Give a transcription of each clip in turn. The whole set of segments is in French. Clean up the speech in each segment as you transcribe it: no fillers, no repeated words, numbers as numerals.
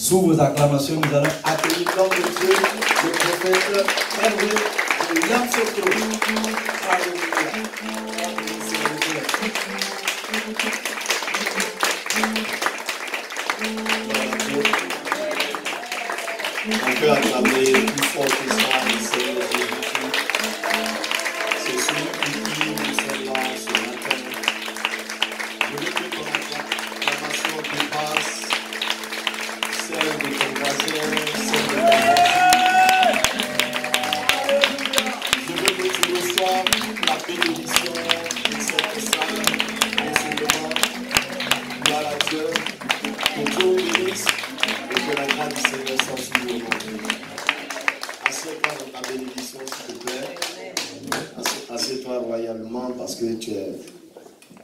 Sous vos acclamations, nous allons accueillir l'homme de Dieu, le prophète Hervé de Yamsoto. On peut acclamer plus fort que ça, le Seigneur Jésus. C'est celui qui dit, nous sommes là ce matin. Je veux que ton acclamation dépasse celle de ton voisin, celle de ton voisin. Je veux que tu reçoives la bénédiction de cette salle d'enseignement. Gloire à Dieu. Que Dieu vous bénisse et que la grâce du Seigneur soit sur vous aujourd'hui. Assieds-toi dans ta bénédiction, s'il te plaît. Assieds-toi royalement parce que tu es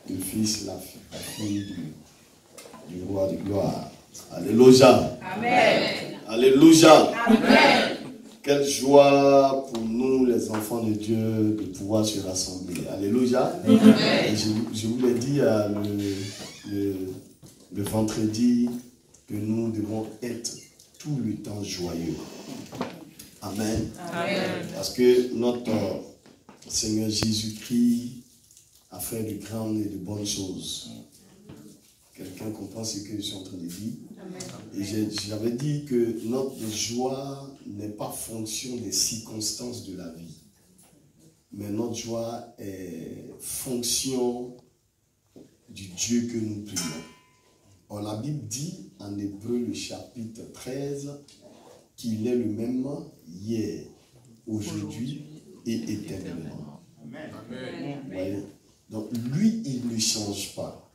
le fils, la fille du roi de gloire. Alléluia. Amen. Alléluia. Amen. Quelle joie pour nous, les enfants de Dieu, de pouvoir se rassembler. Alléluia. Amen. Je vous l'ai dit le vendredi que nous devons être tout le temps joyeux. Amen. Amen. Parce que notre Seigneur Jésus-Christ a fait de grandes et de bonnes choses. Quelqu'un comprend ce que je suis en train de dire? Amen. Et j'avais dit que notre joie n'est pas fonction des circonstances de la vie. Mais notre joie est fonction du Dieu que nous prions. Or, la Bible dit en Hébreu, le chapitre 13, qu'il est le même hier, aujourd'hui et éternellement. Amen. Amen. Donc, lui, il ne change pas.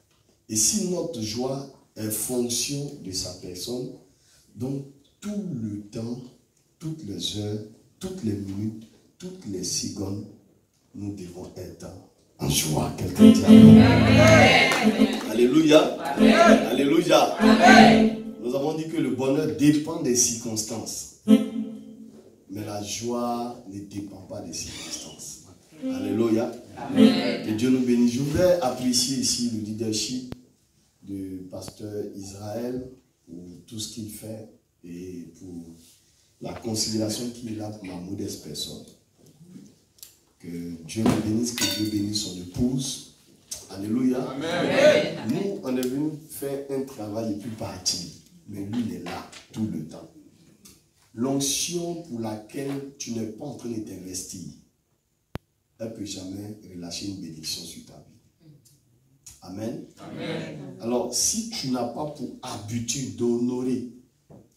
Et si notre joie est fonction de sa personne, donc tout le temps, toutes les heures, toutes les minutes, toutes les secondes, nous devons être en joie. Quelqu'un dit Amen. Amen. Alléluia. Amen. Alléluia. Amen. Nous avons dit que le bonheur dépend des circonstances. Mais la joie ne dépend pas des circonstances. Alléluia. Amen. Que Dieu nous bénisse. Je voudrais apprécier ici le leadership du pasteur Israël pour tout ce qu'il fait et pour la considération qu'il a pour ma modeste personne. Que Dieu le bénisse, que Dieu bénisse son épouse. Alléluia. Amen. Nous, on est venu faire un travail et puis partir. Mais lui, il est là tout le temps. L'onction pour laquelle tu n'es pas en train de t'investir, elle ne peut jamais relâcher une bénédiction sur ta vie. Amen. Amen. Alors, si tu n'as pas pour habitude d'honorer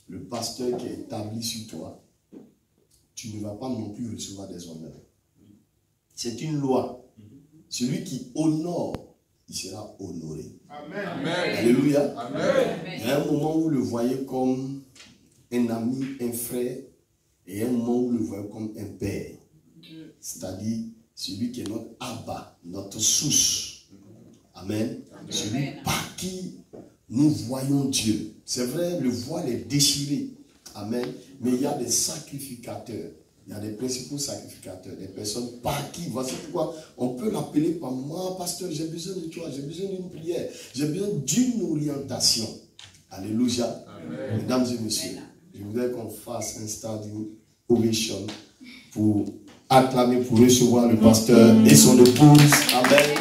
le pasteur qui est établi sur toi, tu ne vas pas non plus recevoir des honneurs. C'est une loi. Celui qui honore, il sera honoré. Amen. Amen. Alléluia. Amen. Il y a un moment où vous le voyez comme un ami, un frère, et un moment où vous le voyez comme un père. C'est-à-dire celui qui est notre Abba, notre source. Amen. Amen. Celui par qui nous voyons Dieu. C'est vrai, le voile est déchiré. Amen. Mais il y a des sacrificateurs. Il y a des principaux sacrificateurs, des personnes par qui, voici pourquoi on peut l'appeler par moi, pasteur, j'ai besoin de toi, j'ai besoin d'une prière, j'ai besoin d'une orientation. Alléluia. Amen. Mesdames et messieurs, je voudrais qu'on fasse un standing ovation pour acclamer, pour recevoir le pasteur et son épouse. Amen.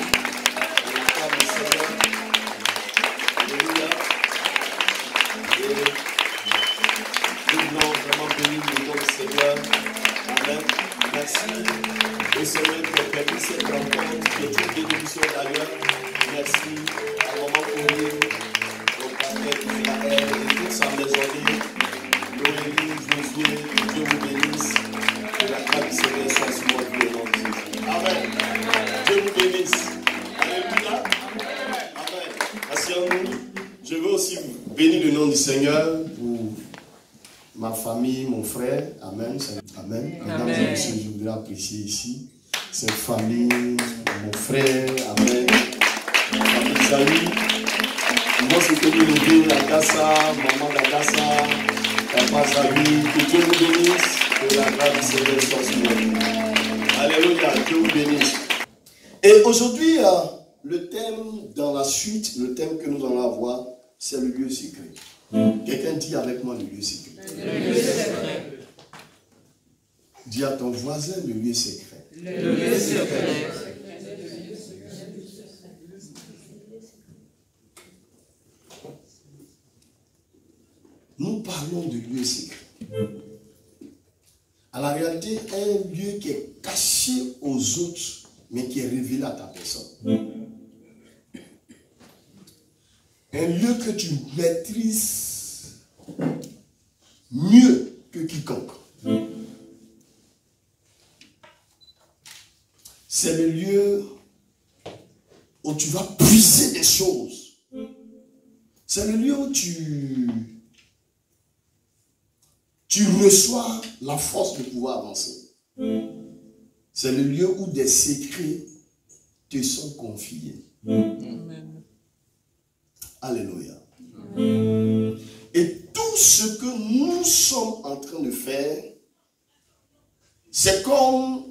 Et Seigneur, tu as permis cette rencontre, qui est une bénédiction d'ailleurs. Merci à Maman Corinne, au pasteur Israël et toute sa maisonnée. Noélie, Josué, que Dieu vous bénisse. Que la grâce du Seigneur soit sur votre vie aujourd'hui. Amen. Dieu vous bénisse. Alléluia. Amen. Asseyons-nous. Je veux aussi bénir le nom du Seigneur pour ma famille, mon frère. Amen. Amen. Mesdames et messieurs, je voudrais apprécier ici cette famille, mon frère. Amen. Mes amis, moi c'est que nous à Gassa, maman d'Agassa, papa Zawi, que Dieu vous bénisse, que la grâce du Seigneur soit sur vous. Alléluia, Dieu vous bénisse. Et aujourd'hui, le thème dans la suite, le thème que nous allons avoir, c'est le lieu secret. Quelqu'un dit avec moi le lieu secret. Dis à ton voisin le lieu secret. Le lieu secret. Nous parlons de lieu secret. À la réalité, un lieu qui est caché aux autres, mais qui est révélé à ta personne. Un lieu que tu maîtrises mieux que quiconque. C'est le lieu où tu vas puiser des choses. C'est le lieu où tu reçois la force de pouvoir avancer. C'est le lieu où des secrets te sont confiés. Amen. Alléluia. Amen. Et tout ce que nous sommes en train de faire, c'est comme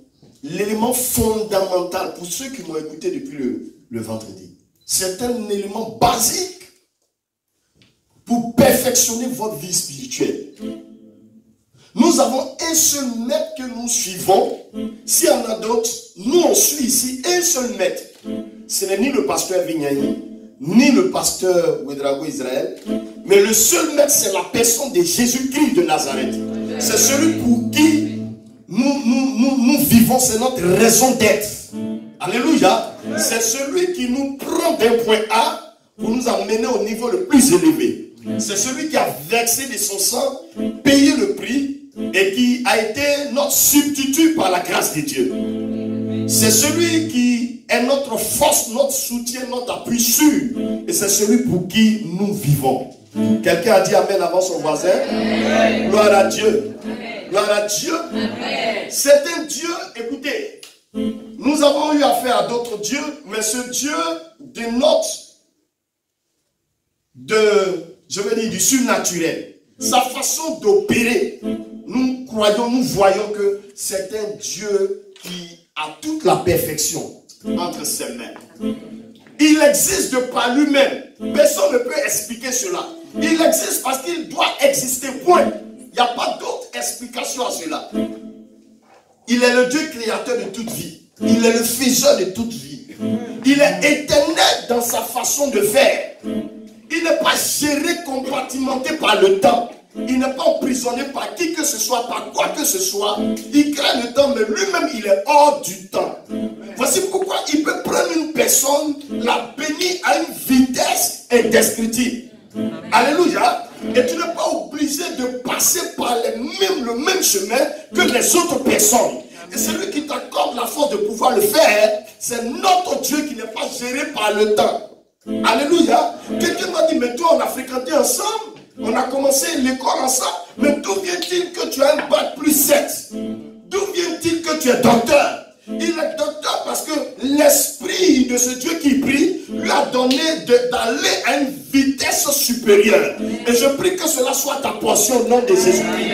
l'élément fondamental pour ceux qui m'ont écouté depuis le vendredi. C'est un élément basique pour perfectionner votre vie spirituelle. Nous avons un seul maître que nous suivons. S'il y en a d'autres, nous on suit ici un seul maître. Ce n'est ni le pasteur Vignani, ni le pasteur Ouedraogo Israël, mais le seul maître, c'est la personne de Jésus-Christ de Nazareth. C'est celui pour qui nous vivons, c'est notre raison d'être. Alléluia. C'est celui qui nous prend d'un point A pour nous amener au niveau le plus élevé. C'est celui qui a versé de son sang, payé le prix et qui a été notre substitut par la grâce de Dieu. C'est celui qui est notre force, notre soutien, notre appui sûr. Et c'est celui pour qui nous vivons. Quelqu'un a dit Amen avant son voisin. Amen. Gloire à Dieu. Amen. Gloire à Dieu. C'est un Dieu, écoutez, nous avons eu affaire à d'autres dieux, mais ce Dieu je veux dire, du surnaturel. Sa façon d'opérer, nous croyons, nous voyons que c'est un Dieu qui a toute la perfection entre ses mains. Il existe de par lui-même. Personne ne peut expliquer cela. Il existe parce qu'il doit exister, point. Il n'y a pas d'autre explication à cela. Il est le Dieu créateur de toute vie. Il est le faiseur de toute vie. Il est éternel dans sa façon de faire. Il n'est pas géré, compartimenté par le temps. Il n'est pas emprisonné par qui que ce soit, par quoi que ce soit. Il crée le temps, mais lui-même, il est hors du temps. Voici pourquoi il peut prendre une personne, la bénir à une vitesse indescriptible. Alléluia. Et tu n'es pas obligé de passer par le même chemin que les autres personnes. Et celui qui t'accorde la force de pouvoir le faire, c'est notre Dieu qui n'est pas géré par le temps. Alléluia. Quelqu'un m'a dit, mais toi on a fréquenté ensemble, on a commencé l'école ensemble, mais d'où vient-il que tu as un bac plus 7? D'où vient-il que tu es docteur? Il est docteur parce que l'esprit de ce Dieu qui prie lui a donné d'aller à une vitesse supérieure. Et je prie que cela soit ta portion au nom de Jésus-Christ.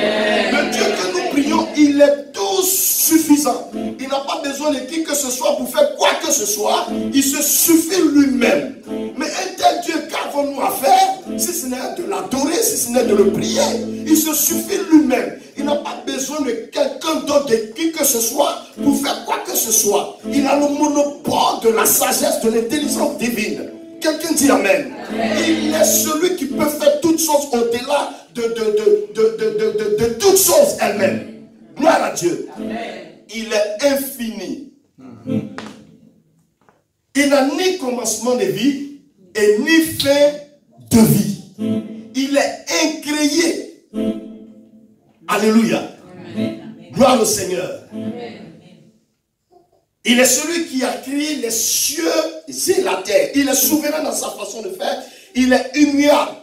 Le Dieu que nous prions, il est tout suffisant. Il n'a pas besoin de qui que ce soit pour faire quoi que ce soit. Il se suffit lui-même. Mais un tel Dieu, qu'avons-nous à faire si ce n'est de l'adorer, si ce n'est de le prier? Il se suffit lui-même. Il n'a pas besoin de quelqu'un d'autre, de qui que ce soit, pour faire quoi que ce soit. Il a le monopole de la sagesse, de l'intelligence divine. Quelqu'un dit Amen. Amen. Il est celui qui peut faire toutes choses au-delà de toutes choses elles-mêmes. Gloire à Dieu. Amen. Il est infini. Il n'a ni commencement de vie et ni fin de vie. Il est incréé. Alléluia. Amen. Gloire au Seigneur. Amen. Il est celui qui a créé les cieux et la terre. Il est souverain dans sa façon de faire. Il est immuable.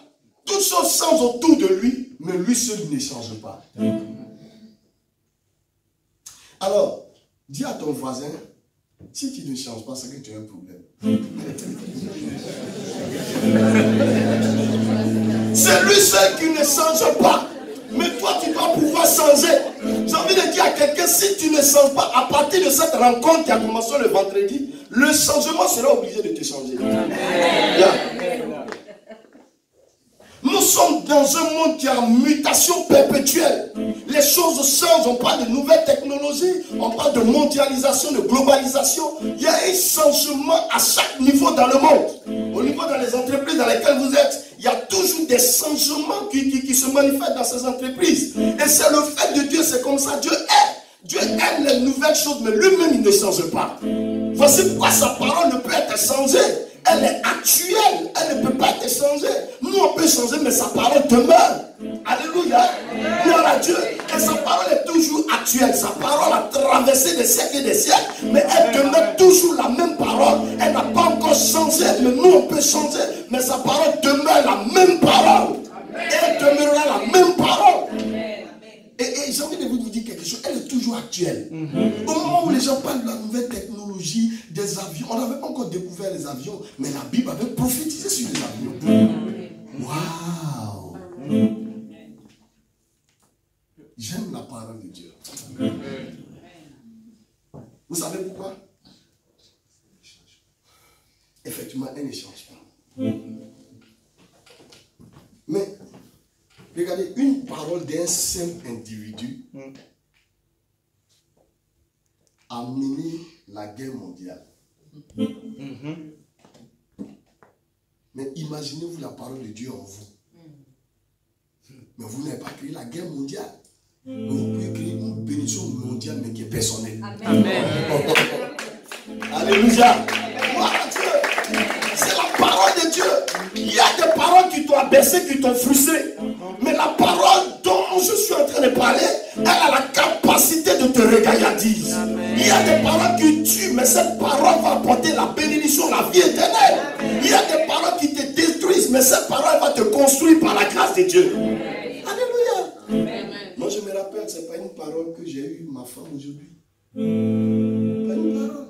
Toutes choses changent autour de lui, mais lui seul ne change pas. Alors, dis à ton voisin, si tu ne changes pas, c'est que tu as un problème. C'est lui seul qui ne change pas. Mais toi, tu dois pouvoir changer. J'ai envie de dire à quelqu'un, si tu ne changes pas, à partir de cette rencontre qui a commencé le vendredi, le changement sera obligé de te changer. Nous sommes dans un monde qui est en mutation perpétuelle. Les choses changent, on parle de nouvelles technologies, on parle de mondialisation, de globalisation. Il y a un changement à chaque niveau dans le monde. Au niveau dans les entreprises dans lesquelles vous êtes, il y a toujours des changements qui se manifestent dans ces entreprises. Et c'est le fait de Dieu, c'est comme ça. Dieu aime les nouvelles choses, mais lui-même, il ne change pas. Voici pourquoi sa parole ne peut être changée. Elle est actuelle, elle ne peut pas être changée. Nous, on peut changer, mais sa parole demeure. Alléluia. Gloire à Dieu. Et sa parole est toujours actuelle. Sa parole a traversé des siècles et des siècles, mais elle demeure toujours la même parole. Elle n'a pas encore changé, mais nous, on peut changer. Mais sa parole demeure la même parole. Et elle demeurera la même parole. Et j'ai envie de vous dire quelque chose, elle est toujours actuelle. Au moment où les gens parlent de la nouvelle technologie, des avions, on n'avait pas encore découvert les avions, mais la Bible avait prophétisé sur les avions. Waouh! J'aime la parole de Dieu. Vous savez pourquoi? Effectivement, elle ne change pas. Mais regardez, une parole d'un simple individu a mené la guerre mondiale. Mais imaginez-vous la parole de Dieu en vous. Mais vous n'avez pas créé la guerre mondiale. Mais vous pouvez créer une bénédiction mondiale, mais qui est personnelle. Amen. Alléluia. Gloire à Dieu. C'est la parole de Dieu. Il y a des paroles qui t'ont abaissé, qui t'ont frustré. Mais la parole dont je suis en train de parler, elle a la capacité de te régaillardiser. Il y a des paroles qui tuent, mais cette parole va apporter la bénédiction, la vie éternelle. Il y a des paroles qui te détruisent, mais cette parole va te construire par la grâce de Dieu. Alléluia. Amen. Moi je me rappelle, ce n'est pas une parole que j'ai eue ma femme aujourd'hui. Pas une parole.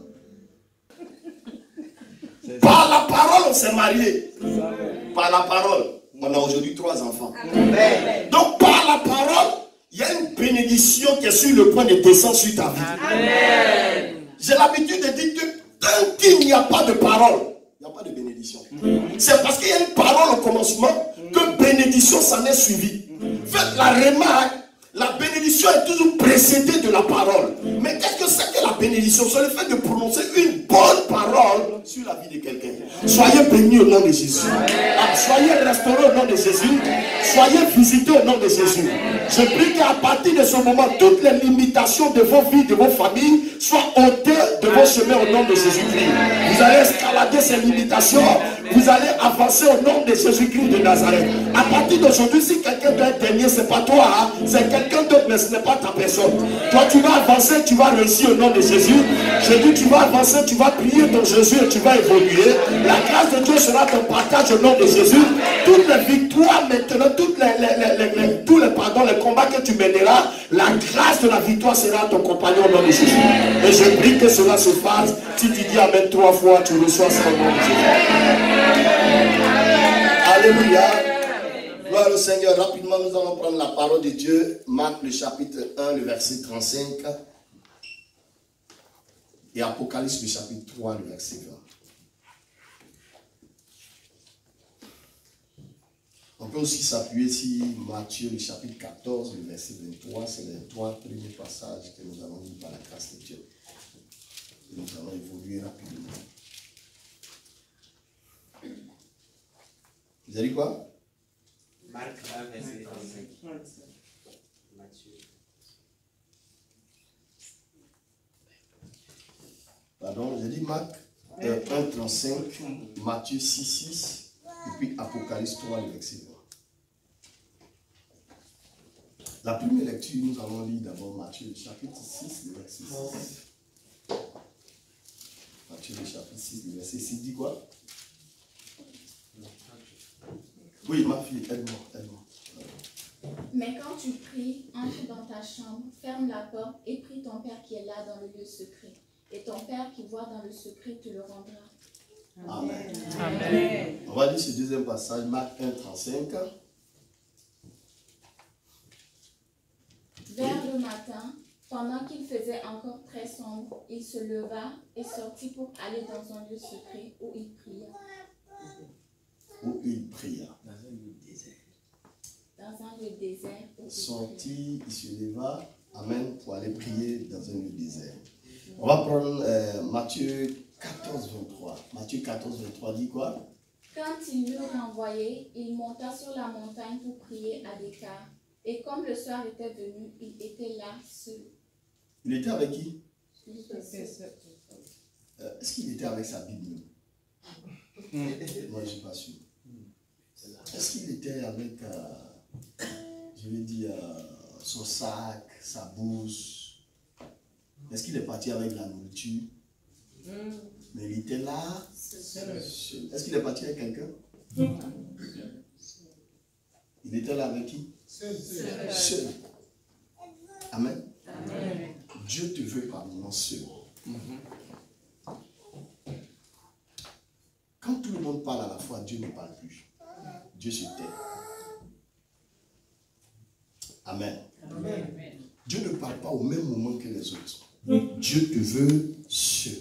Par la parole, on s'est marié. Par la parole, on a aujourd'hui 3 enfants. Amen. Donc, par la parole, il y a une bénédiction qui est sur le point de descendre sur ta vie. Amen. J'ai l'habitude de dire que tant qu'il n'y a pas de parole, il n'y a pas de bénédiction. C'est parce qu'il y a une parole au commencement que bénédiction s'en est suivie. Faites la remarque. La bénédiction est toujours précédée de la parole. Mais qu'est-ce que c'est que la bénédiction? C'est le fait de prononcer une bonne parole sur la vie de quelqu'un. Soyez bénis au nom de Jésus. Soyez restaurés au nom de Jésus. Soyez visités au nom de Jésus. Je prie qu'à partir de ce moment, toutes les limitations de vos vies, de vos familles, soient ôtées de vos chemins au nom de Jésus-Christ. Vous allez escalader ces limitations. Vous allez avancer au nom de Jésus-Christ de Nazareth. À partir d'aujourd'hui, si quelqu'un doit être dernier, ce n'est pas toi, hein? C'est quelqu'un d'autre, mais ce n'est pas ta personne. Toi, tu vas avancer, tu vas réussir au nom de Jésus. Je dis, tu vas avancer, tu vas prier dans Jésus et tu vas évoluer. La grâce de Dieu sera ton partage au nom de Jésus. Toutes les victoires maintenant, tous les combats que tu mèneras, la grâce de la victoire sera ton compagnon au nom de Jésus. Et je prie que cela se fasse. Si tu dis Amen 3 fois, tu reçois ça au nom de Jésus. Alléluia. Gloire au Seigneur. Rapidement, nous allons prendre la parole de Dieu. Marc le chapitre 1, le verset 35. Et Apocalypse le chapitre 3, le verset 20. On peut aussi s'appuyer sur Matthieu le chapitre 14, le verset 23. C'est les 3 premiers passages que nous allons lire par la grâce de Dieu. Et nous allons évoluer rapidement. Vous avez dit quoi? Marc 1, verset 35. Matthieu. Pardon, j'ai dit Marc 1, 35, Matthieu 6, 6, et puis Apocalypse 3, le verset 20. La première lecture, nous allons lire d'abord Matthieu, le chapitre 6, le verset 6. Matthieu, le chapitre 6, le verset 6, dit quoi? Oui, ma fille, aide-moi. Mais quand tu pries, entre dans ta chambre, ferme la porte et prie ton Père qui est là dans le lieu secret. Et ton Père qui voit dans le secret te le rendra. Amen. Amen. On va lire ce deuxième passage, Marc 1, 35. Vers le matin, pendant qu'il faisait encore très sombre, il se leva et sortit pour aller dans un lieu secret où il pria. Où il pria. dans un lieu désert. Sorti, il se leva, amen, pour aller prier dans un lieu désert. On va prendre Matthieu 14, 23. Matthieu 14, 23 dit quoi? Quand il l'eut renvoyé, il monta sur la montagne pour prier à l'écart. Et comme le soir était venu, il était là seul. Il était avec qui? Est-ce qu'il était avec sa Bible? Moi, je ne suis pas sûr. Est-ce qu'il était avec, je vais dire, son sac, sa bourse? Est-ce qu'il est parti avec la nourriture? Mais il était là seul. Est-ce qu'il est parti avec quelqu'un? Il était là avec qui? Seul. Amen. Amen. Dieu te veut par moment seul. Quand tout le monde parle à la fois, Dieu ne parle plus. Dieu se tait. Amen. Amen. Dieu ne parle pas au même moment que les autres. Dieu te veut seul.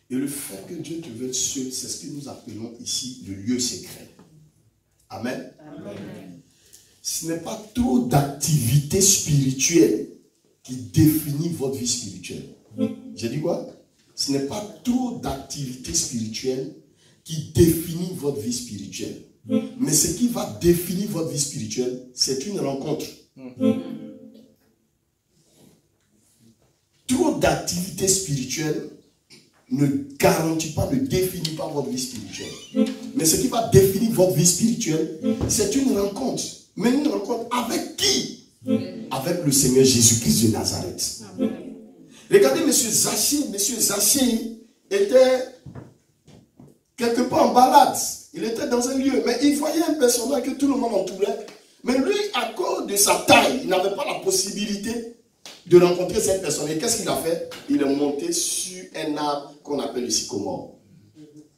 Et le fait que Dieu te veut seul, c'est ce que nous appelons ici le lieu secret. Amen. Amen. Ce n'est pas trop d'activité spirituelle qui définit votre vie spirituelle. J'ai dit quoi? Ce n'est pas trop d'activité spirituelle qui définit votre vie spirituelle. Mais ce qui va définir votre vie spirituelle, c'est une rencontre. Trop d'activité spirituelle ne garantit pas, ne définit pas votre vie spirituelle. Mais ce qui va définir votre vie spirituelle, c'est une rencontre. Mais une rencontre avec qui? Avec le Seigneur Jésus-Christ de Nazareth. Regardez M. Zaché. M. Zaché était quelque part en balade. Il était dans un lieu, mais il voyait un personnage que tout le monde entourait. Mais lui, à cause de sa taille, il n'avait pas la possibilité de rencontrer cette personne. Et qu'est-ce qu'il a fait? Il est monté sur un arbre qu'on appelle le sycomore.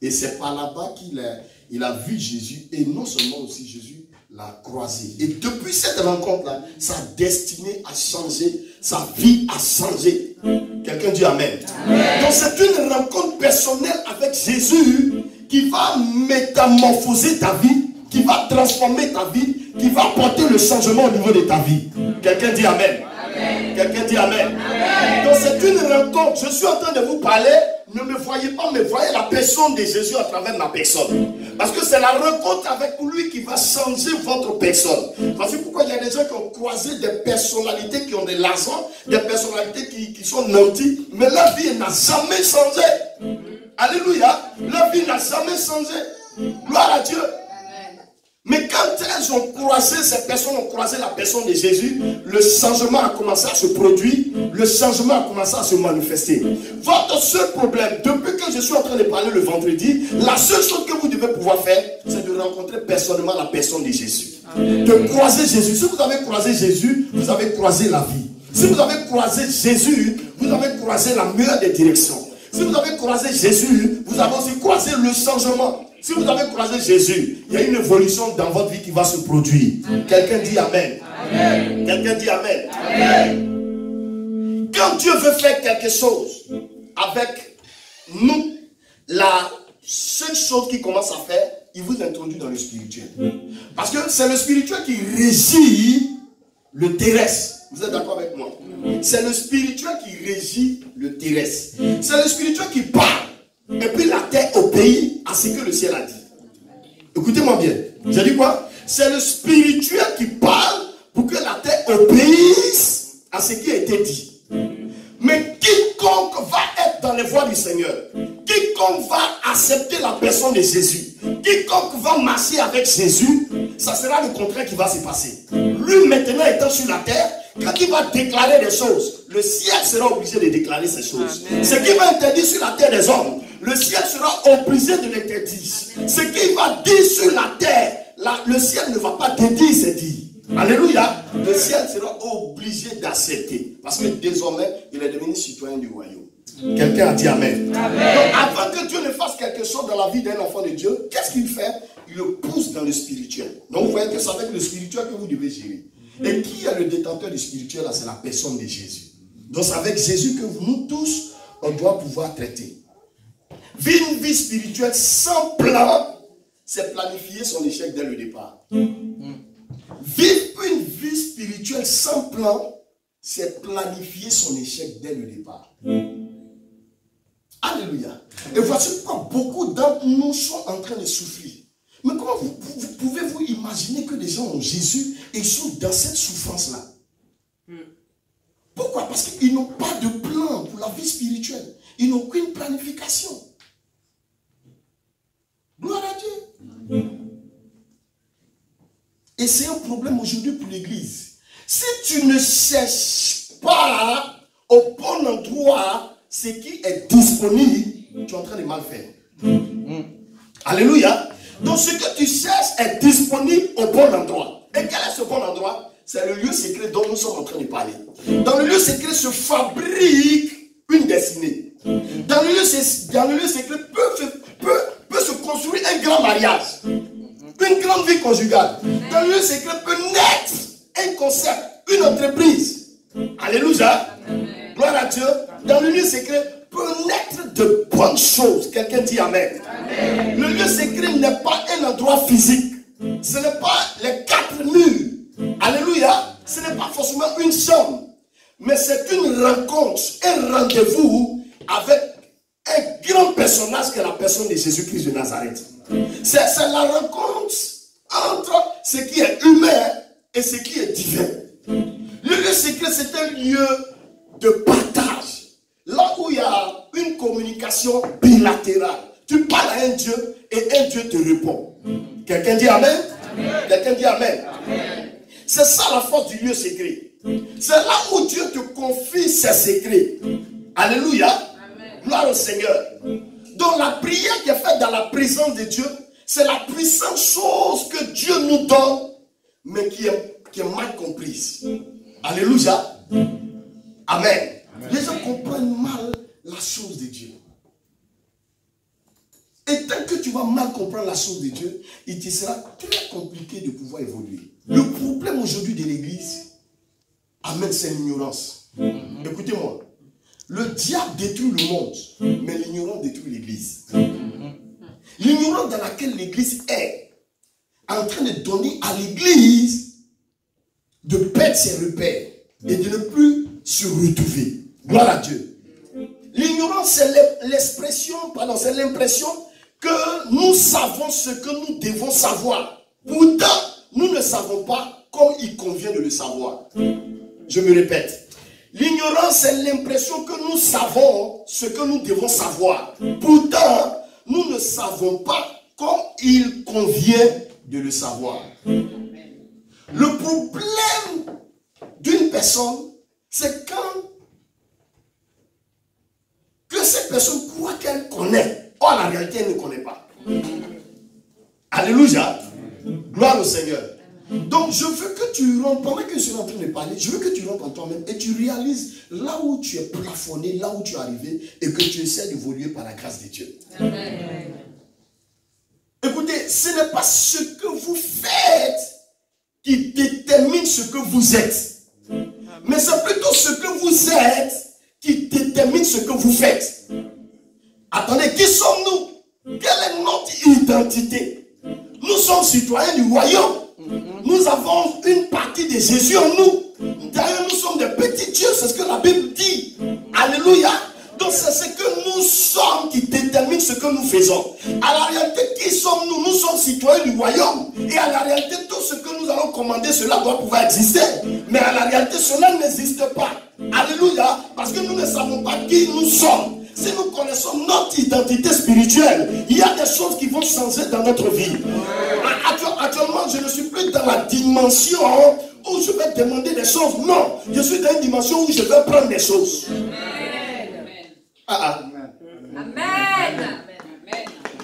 Et c'est par là-bas qu'il a vu Jésus. Et non seulement aussi Jésus l'a croisé. Et depuis cette rencontre-là, sa destinée a changé. Sa vie a changé. Quelqu'un dit Amen. Amen. Donc c'est une rencontre personnelle avec Jésus qui va métamorphoser ta vie, qui va transformer ta vie, qui va apporter le changement au niveau de ta vie. Quelqu'un dit Amen. Amen. Quelqu'un dit Amen. Amen. Donc c'est une rencontre. Je suis en train de vous parler. Ne me voyez pas, mais voyez la personne de Jésus à travers ma personne. Parce que c'est la rencontre avec lui qui va changer votre personne. Parce que pourquoi il y a des gens qui ont croisé des personnalités qui ont de l'argent, des personnalités qui sont nantis, mais leur vie n'a jamais changé. Alléluia. Leur vie n'a jamais changé. Gloire à Dieu. Mais quand elles ont croisé, ces personnes ont croisé la personne de Jésus, le changement a commencé à se produire, le changement a commencé à se manifester. Votre seul problème, depuis que je suis en train de parler le vendredi, la seule chose que vous devez pouvoir faire, c'est de rencontrer personnellement la personne de Jésus. De croiser Jésus. Si vous avez croisé Jésus, vous avez croisé la vie. Si vous avez croisé Jésus, vous avez croisé la meilleure des directions. Si vous avez croisé Jésus, vous avez aussi croisé le changement. Si vous avez croisé Jésus, il y a une évolution dans votre vie qui va se produire. Quelqu'un dit Amen. Amen. Quelqu'un dit Amen. Amen. Quand Dieu veut faire quelque chose avec nous, la seule chose qu'il commence à faire, il vous introduit dans le spirituel. Parce que c'est le spirituel qui régit le terrestre. Vous êtes d'accord avec moi? C'est le spirituel qui régit le terrestre. C'est le spirituel qui parle. Et puis la terre obéit à ce que le ciel a dit. Écoutez-moi bien. J'ai dit quoi? C'est le spirituel qui parle pour que la terre obéisse à ce qui a été dit. Mais quiconque va être dans les voies du Seigneur, quiconque va accepter la personne de Jésus, quiconque va marcher avec Jésus, ça sera le contraire qui va se passer. Lui maintenant étant sur la terre, quand il va déclarer des choses, le ciel sera obligé de déclarer ces choses. Amen. Ce qu'il va interdire sur la terre des hommes, le ciel sera obligé de l'interdire. Ce qu'il va dire sur la terre, le ciel ne va pas dédire, c'est dit. Alléluia. Le ciel sera obligé d'accepter. Parce que désormais, il est devenu citoyen du royaume. Quelqu'un a dit Amen. Amen. Donc avant que Dieu ne fasse quelque chose dans la vie d'un enfant de Dieu, qu'est-ce qu'il fait? Il le pousse dans le spirituel. Donc vous voyez que c'est avec le spirituel que vous devez gérer. Et qui est le détenteur du spirituel là? C'est la personne de Jésus. Donc c'est avec Jésus que nous tous, on doit pouvoir traiter. Vivre une vie spirituelle sans plan, c'est planifier son échec dès le départ. Vivre une vie spirituelle sans plan, c'est planifier son échec dès le départ. Alléluia. Et voici pourquoi beaucoup d'entre nous sont en train de souffrir. Mais comment pouvez-vous imaginer que les gens ont Jésus et ils sont dans cette souffrance-là? Pourquoi? Parce qu'ils n'ont pas de plan pour la vie spirituelle. Ils n'ont aucune planification. Gloire à Dieu. Et c'est un problème aujourd'hui pour l'Église. Si tu ne cherches pas au bon endroit ce qui est disponible, tu es en train de mal faire. Alléluia. Donc ce que tu cherches est disponible au bon endroit. Et quel est ce bon endroit? C'est le lieu secret dont nous sommes en train de parler. Dans le lieu secret se fabrique une destinée. Dans le lieu secret peut se construire un grand mariage. Une grande vie conjugale. Dans le lieu secret peut naître un concept, une entreprise. Alléluia. Gloire à Dieu. Dans le lieu secret peut naître de bonnes choses. Quelqu'un dit Amen. Amen. Le lieu secret n'est pas un endroit physique. Ce n'est pas les 4 murs. Alléluia. Ce n'est pas forcément une chambre. Mais c'est une rencontre, un rendez-vous avec un grand personnage qui est la personne de Jésus-Christ de Nazareth. C'est la rencontre entre ce qui est humain et ce qui est divin. Le lieu secret, c'est un lieu de partage. Là où il y a une communication bilatérale. Tu parles à un Dieu et un Dieu te répond. Quelqu'un dit Amen? Amen. Quelqu'un dit Amen? Amen. C'est ça la force du lieu secret. C'est là où Dieu te confie ses secrets. Alléluia. Amen. Gloire au Seigneur. Donc la prière qui est faite dans la présence de Dieu, c'est la puissante chose que Dieu nous donne, mais qui est mal comprise. Alléluia. Amen. Amen. Les gens comprennent mal la chose de Dieu. Et tant que tu vas mal comprendre la chose de Dieu, il te sera très compliqué de pouvoir évoluer. Le problème aujourd'hui de l'Église, amen, c'est l'ignorance. Écoutez-moi. Le diable détruit le monde, mais l'ignorance détruit l'Église. L'ignorance dans laquelle l'Église est en train de donner à l'Église de perdre ses repères et de ne plus se retrouver. Gloire à Dieu. L'ignorance, c'est l'expression, pardon, c'est l'impression que nous savons ce que nous devons savoir. Pourtant, nous ne savons pas comme il convient de le savoir. Je me répète. L'ignorance, c'est l'impression que nous savons ce que nous devons savoir. Pourtant, nous ne savons pas comme il convient de le savoir. Le problème d'une personne, c'est que cette personne croit qu'elle connaît. Or, la réalité, elle ne connaît pas. Alléluia. Gloire au Seigneur. Donc, je veux que tu rentres, pendant que je suis en train de parler, je veux que tu rentres en toi-même et tu réalises là où tu es plafonné, là où tu es arrivé et que tu essaies d'évoluer par la grâce de Dieu. Amen. Écoutez, ce n'est pas ce que vous faites qui détermine ce que vous êtes. Mais c'est plutôt ce que vous êtes qui détermine ce que vous faites. Attendez, qui sommes-nous? Quelle est notre identité? Nous sommes citoyens du royaume. Nous avons une partie de Jésus en nous. D'ailleurs, nous sommes des petits dieux, c'est ce que la Bible dit. Alléluia. Donc c'est ce que nous sommes qui détermine ce que nous faisons. À la réalité, qui sommes-nous? Nous sommes citoyens du royaume. Et à la réalité, tout ce que nous allons commander, cela doit pouvoir exister. Mais à la réalité, cela n'existe pas. Alléluia. Parce que nous ne savons pas qui nous sommes. Si nous connaissons notre identité spirituelle, il y a des choses qui vont changer dans notre vie. Actuellement, je ne suis plus dans la dimension où je vais demander des choses. Non, je suis dans une dimension où je vais prendre des choses. Amen. Amen.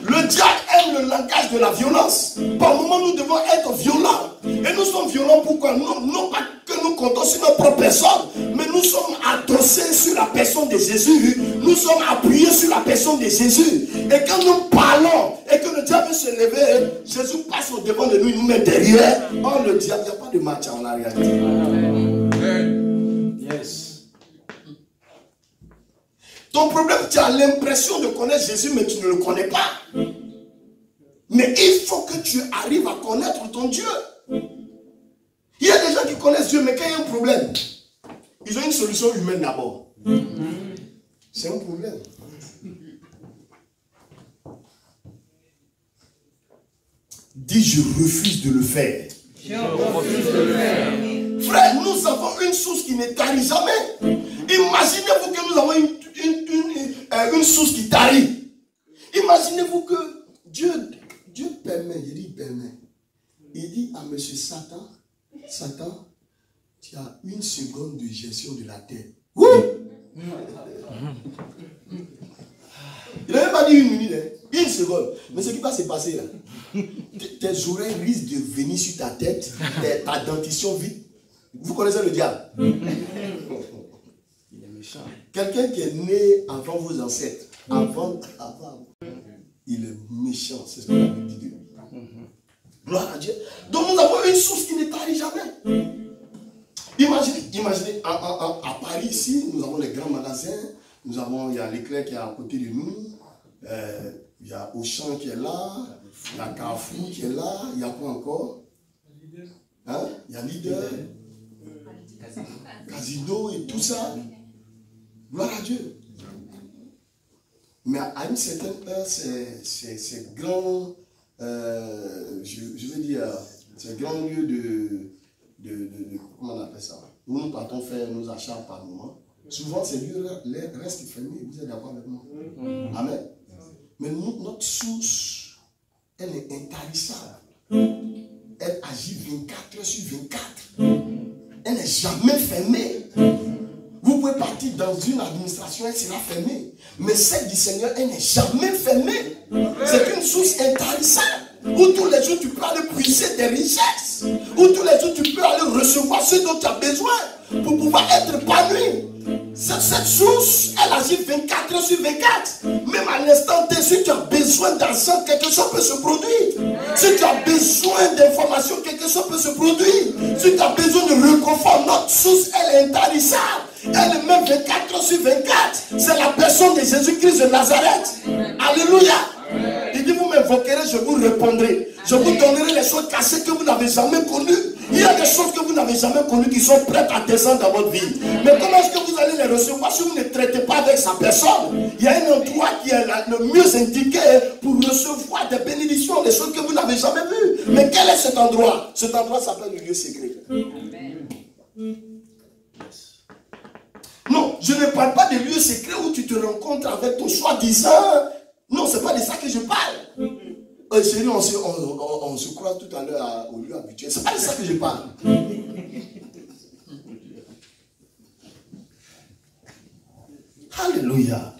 Le diable aime le langage de la violence. Par moments, nous devons être violents. Et nous sommes violents pourquoi? Non pas que nous comptons sur notre propre personne, mais nous sommes adossés sur la personne de Jésus. Nous sommes appuyés sur la personne de Jésus. Et quand nous parlons et que le diable veut se lever, Jésus passe au devant de nous, il nous met derrière. Oh, le diable, il n'y a pas de match en la réalité. Yes. Ton problème, tu as l'impression de connaître Jésus, mais tu ne le connais pas. Mais il faut que tu arrives à connaître ton Dieu. Il y a des gens qui connaissent Dieu, mais quand il y a un problème, ils ont une solution humaine d'abord. C'est un problème. Dis, je refuse de le faire. Je refuse de le faire. Frère, nous avons une source qui ne tarit jamais. Imaginez-vous que nous avons une source qui tarit. Imaginez-vous que Dieu permet, il dit permet. Il dit à M. Satan, Satan, tu as 1 seconde de gestion de la terre. Oui. Il n'a même pas dit 1 minute, 1 seconde. Mais ce qui va se passer là, tes oreilles risquent de venir sur ta tête, ta dentition vide. Vous connaissez le diable? Il est méchant. Quelqu'un qui est né avant vos ancêtres, avant, il est méchant. C'est ce que la Bible dit de lui. Gloire à Dieu. Donc nous avons une source qui ne tarit jamais. Imaginez à Paris ici, nous avons les grands magasins, il y a l'éclair qui est à côté de nous, il y a Auchan qui est là, il y a Carrefour qui est là, il y a quoi encore? Hein? Il y a Leader, Casino et tout ça. Gloire à Dieu. Mais à une certaine heure, c'est grand, je veux dire, c'est grand lieu de comment on appelle ça? Où nous partons faire nos achats par moment. Souvent, ces lieux restent fermés. Vous êtes d'accord avec moi? Amen. Mais notre source, elle est intarissable. Elle agit 24 heures sur 24. Elle n'est jamais fermée. Vous pouvez partir dans une administration, elle sera fermée. Mais celle du Seigneur, elle n'est jamais fermée. C'est une source intarissable. Où tous les jours tu peux aller puiser des richesses. Où tous les jours tu peux aller recevoir ce dont tu as besoin pour pouvoir être épanoui. Cette source, elle agit 24 heures sur 24. Même à l'instant T, si tu as besoin d'argent, quelque chose peut se produire. Si tu as besoin d'informations, quelque chose peut se produire. Si tu as besoin de réconfort, notre source, elle est intarissable. Elle est même 24 heures sur 24. C'est la personne de Jésus-Christ de Nazareth. Alléluia. Il dit, vous m'invoquerez, je vous répondrai. Je vous donnerai les choses cachées que vous n'avez jamais connues. Il y a des choses que vous n'avez jamais connues qui sont prêtes à descendre dans votre vie. Mais comment est-ce que vous allez les recevoir si vous ne traitez pas avec sa personne? Il y a un endroit qui est le mieux indiqué pour recevoir des bénédictions, des choses que vous n'avez jamais vues. Mais quel est cet endroit? Cet endroit s'appelle le lieu secret. Amen. Non, je ne parle pas des lieux secrets où tu te rencontres avec ton soi-disant. Non, ce n'est pas de ça que je parle. Chérie, on se croise tout à l'heure au lieu habituel. Ce n'est pas de ça que je parle. Alléluia.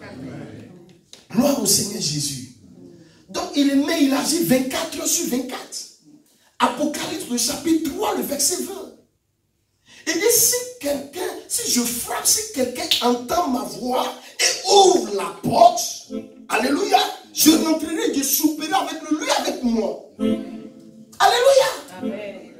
Gloire au Seigneur Jésus. Donc il agit 24 heures sur 24. Apocalypse, le chapitre 3, le verset 20. Il dit, si je frappe, si quelqu'un entend ma voix et ouvre la porte, alléluia, je rentrerai, je souperai avec lui, avec moi. Alléluia. Amen.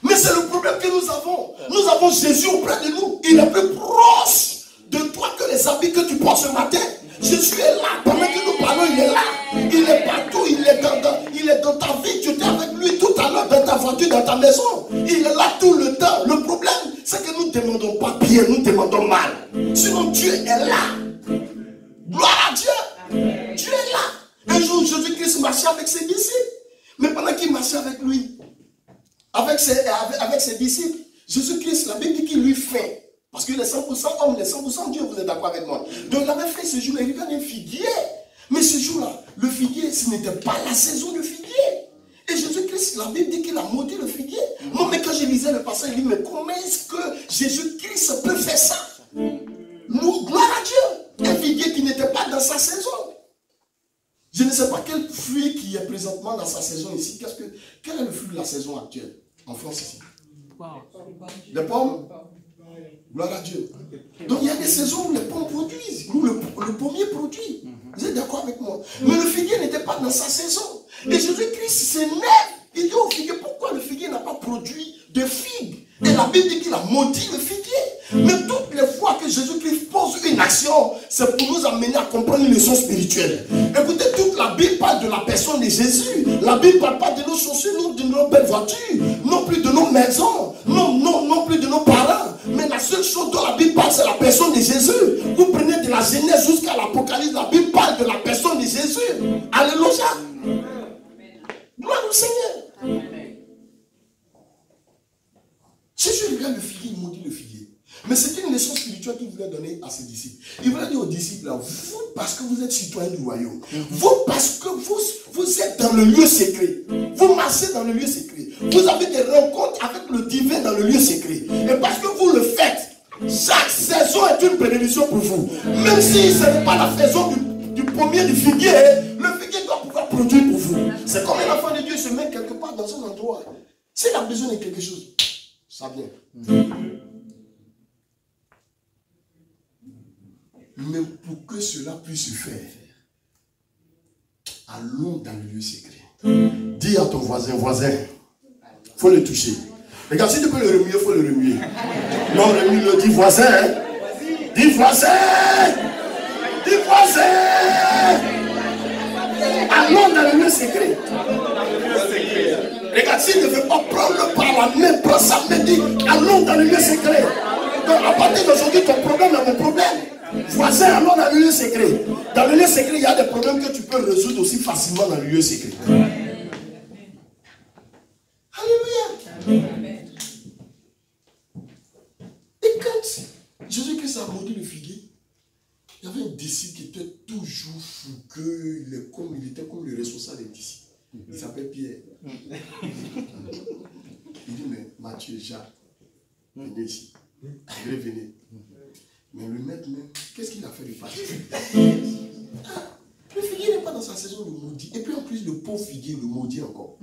Mais c'est le problème que nous avons. Nous avons Jésus auprès de nous. Il est plus proche de toi que les habits que tu portes ce matin. Jésus est là. Pendant que nous parlons, il est là. Il est partout. Il est dans ta vie. Tu étais avec lui tout à l'heure dans ta voiture, dans ta maison. Il est là tout le temps. Le problème, c'est que nous ne demandons pas bien, nous demandons mal. Sinon, Dieu est là. Gloire à Dieu. Amen. Dieu est là. Un jour, Jésus-Christ marchait avec ses disciples. Mais pendant qu'il marchait avec lui, avec ses disciples, Jésus-Christ, la Bible dit qu'il lui fait. Parce qu'il est 100% homme, il est 100% Dieu, vous êtes d'accord avec moi. Donc il avait fait ce jour-là, il avait un figuier. Mais ce jour-là, le figuier, ce n'était pas la saison de figuier. Et Jésus-Christ, la Bible dit qu'il a maudit le figuier. Moi, mais quand je lisais le passage, il dit, mais comment est-ce que Jésus-Christ peut faire ça? Nous, gloire à Dieu. Un figuier qui n'était pas dans sa saison. Je ne sais pas quel fruit qui est présentement dans sa saison ici. Quel est le fruit de la saison actuelle en France ici? Les pommes. Gloire à Dieu. Donc il y a des saisons où les pommes produisent, où le pommier produit. Vous êtes d'accord avec moi? Mais le figuier n'était pas dans sa saison. Et Jésus-Christ s'énerve. Il dit au figuier, pourquoi le figuier n'a pas produit de figues? Et la Bible dit qu'il a maudit le figuier. Mais toutes les fois que que Jésus-Christ pose une action, c'est pour nous amener à comprendre une leçon spirituelle. Écoutez, toute la Bible parle de la personne de Jésus. La Bible ne parle pas de nos chaussures, non de nos belles voitures, non plus de nos maisons, non plus de nos parents. Mais la seule chose dont la Bible parle, c'est la personne de Jésus. Vous prenez de la Genèse jusqu'à l'Apocalypse, la Bible parle de la personne de Jésus. Alléluia. Gloire au Seigneur. Jésus regarde le figuier, il maudit le figuier. Mais c'était une leçon spirituelle qu'il voulait donner à ses disciples. Il voulait dire aux disciples, vous, parce que vous êtes citoyens du royaume, vous, parce que vous êtes dans le lieu secret, vous marchez dans le lieu secret, vous avez des rencontres avec le divin dans le lieu secret. Et parce que vous le faites, chaque saison est une bénédiction pour vous. Même si ce n'est pas la saison du premier du figuier, le figuier doit pouvoir produire pour vous. C'est comme un enfant de Dieu se met quelque part dans un endroit. S'il a besoin de quelque chose, ça vient. Mais pour que cela puisse se faire, allons dans le lieu secret. Dis à ton voisin, il faut le toucher. Regarde, si tu peux le remuer, il faut le remuer. Non, remue-le, dis voisin. Dis voisin. Dis voisin. Allons dans le lieu secret. Regarde, s'il ne veut pas prendre par la main, prends sa main, dis allons dans le lieu secret. Donc à partir d'aujourd'hui, ton problème est mon problème. Voisin, allons dans le lieu secret. Dans le lieu secret, il y a des problèmes que tu peux résoudre aussi facilement dans le lieu secret. Alléluia. Et quand Jésus-Christ a maudit le figuier, il y avait un disciple qui était toujours fougueux, il était comme le responsable des disciples. Il s'appelle Pierre. Il dit, mais Matthieu, Jacques, venez ici. Venez. Mais le maître même, qu'est-ce qu'il a fait de parti? Le figuier n'est pas dans sa saison de maudit. Et puis en plus, le pauvre figuier le maudit encore.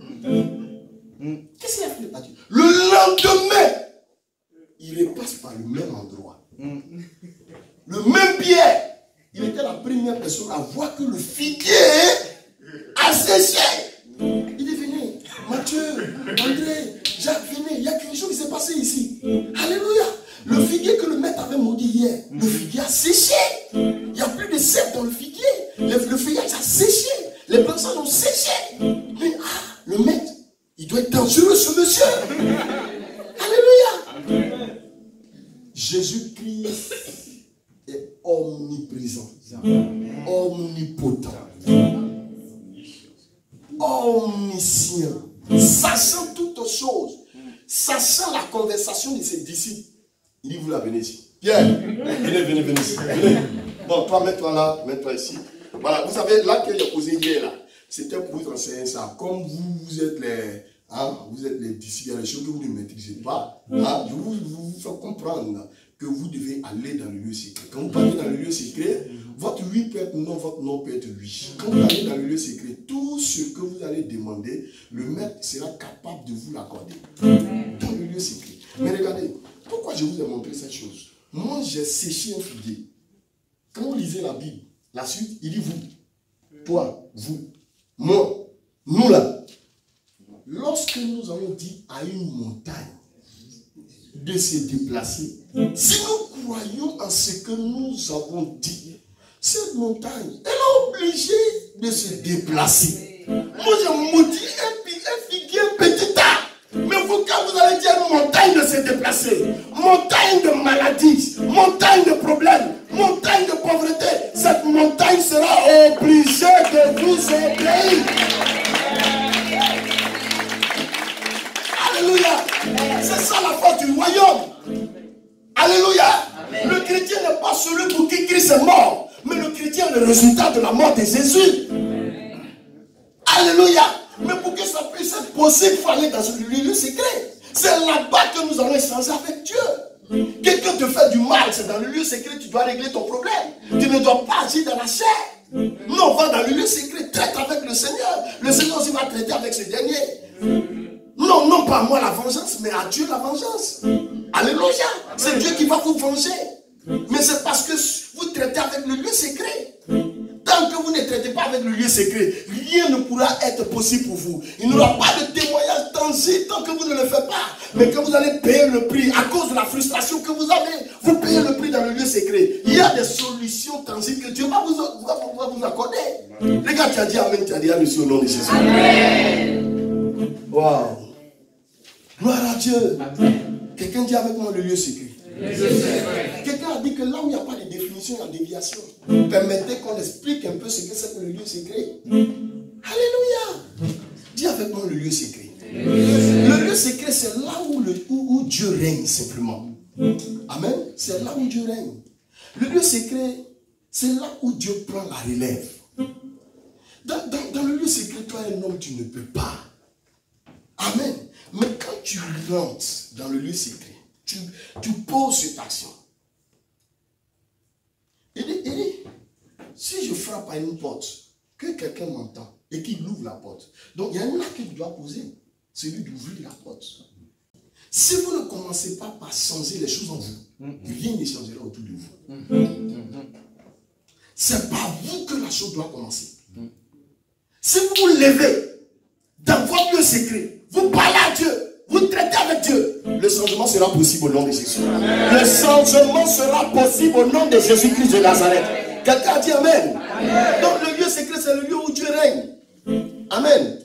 Qu'est-ce qu'il a fait de parti? Le lendemain, il repasse par le même endroit. Le même Pierre, il était la première personne à voir que le figuier a séché. Il dit, venez, Matthieu, André, Jacques, venez, il y a quelque chose qui s'est passé ici. Alléluia. Le figuier que le maître avait maudit hier, le figuier a séché. Il n'y a plus de sève dans le figuier. Le feuillage a séché. Les branchages ont séché. Mais le maître, il doit être dangereux ce monsieur. Alléluia. Jésus-Christ est omniprésent, omnipotent, omniscient, sachant toutes choses, sachant la conversation de ses disciples. Il dit, vous la venez ici. Pierre, venez ici. Venez. Bon, toi, mets-toi là, mets-toi ici. Voilà, vous savez, là qu'il a posé hier, là, c'était pour vous enseigner ça. Comme vous êtes les disciples, il y a des choses que vous ne maîtrisez pas. Je vous fais comprendre que vous devez aller dans le lieu secret. Quand vous partez dans le lieu secret, votre oui peut être non, votre non peut être oui. Quand vous allez dans le lieu secret, tout ce que vous allez demander, le maître sera capable de vous l'accorder. Dans le lieu secret. Mais regardez, pourquoi je vous ai montré cette chose? Moi, j'ai séché un figuier. Quand vous lisez la Bible, la suite, il dit vous, toi, vous, moi, nous là. Lorsque nous avons dit à une montagne de se déplacer, si nous croyons en ce que nous avons dit, cette montagne, elle est obligée de se déplacer. Moi, j'ai maudit un figuier petit tas. Mais vous, quand vous allez dire montagne de se déplacer, montagne de maladies, montagne de problèmes, montagne de pauvreté, cette montagne sera obligée de vous obéir. Alléluia. C'est ça la force du royaume. Alléluia. Amen. Le chrétien n'est pas celui pour qui Christ est mort, mais le chrétien est le résultat de la mort de Jésus. Amen. Alléluia. Mais pour que ça puisse être possible, il faut aller dans le lieu secret. C'est là-bas que nous allons échanger avec Dieu. Quelqu'un te fait du mal, c'est dans le lieu secret, tu dois régler ton problème. Tu ne dois pas agir dans la chair. Non, va dans le lieu secret, traite avec le Seigneur. Le Seigneur aussi va traiter avec ce dernier. Non pas à moi la vengeance, mais à Dieu la vengeance. Alléluia. C'est Dieu qui va vous venger. Mais c'est parce que vous traitez avec le lieu secret. Tant que vous ne traitez pas avec le lieu secret, rien ne pourra être possible pour vous. Il n'y aura pas de témoignage tangible tant que vous ne le faites pas. Mais que vous allez payer le prix à cause de la frustration que vous avez. Vous payez le prix dans dans le lieu secret, il y a des solutions tangibles que Dieu va vous accorder. Regarde, tu as dit Amen, tu as dit reçu au nom de Jésus. Amen. Wow. Gloire à Dieu. Quelqu'un dit avec moi le lieu secret. Quelqu'un a dit que là où il n'y a pas de définition, il y a déviation. Permettez qu'on explique un peu ce que c'est que le lieu secret. Alléluia. Dis avec moi le lieu secret. Le lieu secret, c'est là où Dieu règne simplement. Amen. C'est là où Dieu règne. Le lieu secret, c'est là où Dieu prend la relève. Dans le lieu secret, toi, un homme, tu ne peux pas. Amen. Mais quand tu rentres dans le lieu secret, tu poses cette action. Il dit, si je frappe à une porte, que quelqu'un m'entend et qu'il ouvre la porte. Donc il y a un acte que tu dois poser, celui d'ouvrir la porte. Si vous ne commencez pas par changer les choses en vous, rien ne changera autour de vous. C'est par vous que la chose doit commencer. Si vous vous levez dans votre lieu secret, vous parlez à Dieu, vous traitez avec Dieu, le changement sera possible au nom de Jésus. Le changement sera possible au nom de Jésus-Christ de Nazareth. Quelqu'un a dit Amen. Donc le lieu secret, c'est le lieu où Dieu règne. Amen.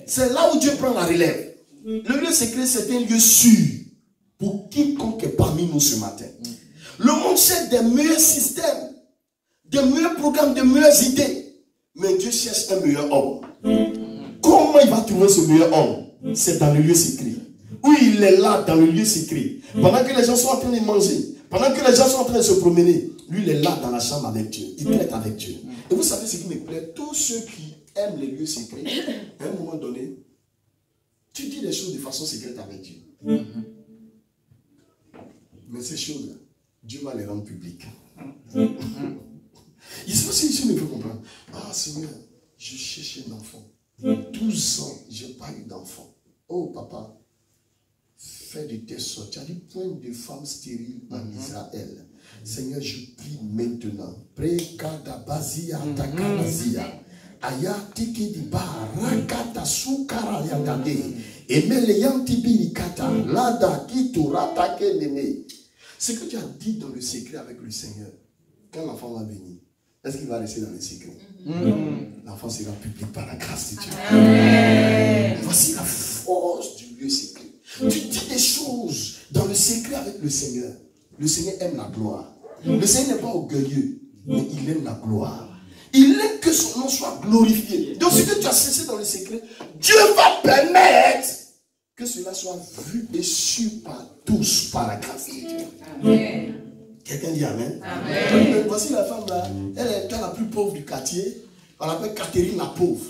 C'est là où Dieu prend la relève. Le lieu secret, c'est un lieu sûr pour quiconque est parmi nous ce matin. Le monde cherche des meilleurs systèmes, des meilleurs programmes, des meilleures idées. Mais Dieu cherche un meilleur homme. Comment il va trouver ce meilleur homme? C'est dans le lieu secret. Où il est là, dans le lieu secret. Pendant que les gens sont en train de manger, pendant que les gens sont en train de se promener, lui, il est là dans la chambre avec Dieu. Il traite avec Dieu. Et vous savez ce qui me plaît? Tous ceux qui aiment les lieux secrets, à un moment donné, tu dis les choses de façon secrète avec Dieu. Mais ces choses-là, Dieu va les rendre publiques. Il faut aussi, je ne peux comprendre. Ah Seigneur, je cherche un enfant. 12 ans, je n'ai pas eu d'enfant. Oh papa, fais de tes sortes. Tu as dit point de femme stérile en Israël. Seigneur, je prie maintenant. Prekadabazia takanazia. Ayatiki di barakata sukara yagade. Emeleyanti bilikata. Lada kiturata kenene. Ce que tu as dit dans le secret avec le Seigneur, quand l'enfant va venir, est-ce qu'il va rester dans le secret? L'enfant sera public par la grâce de Dieu. Amen. Voici la force du lieu secret. Tu dis des choses dans le secret avec le Seigneur. Le Seigneur aime la gloire. Le Seigneur n'est pas orgueilleux, mais il aime la gloire. Il aime que son nom soit glorifié. Donc ce que tu as cessé dans le secret, Dieu va permettre que cela soit vu et su par tous par la grâce de Dieu. Amen. Quelqu'un dit Amen. Amen. Voici la femme là, elle est la plus pauvre du quartier. On l'appelle Catherine la pauvre.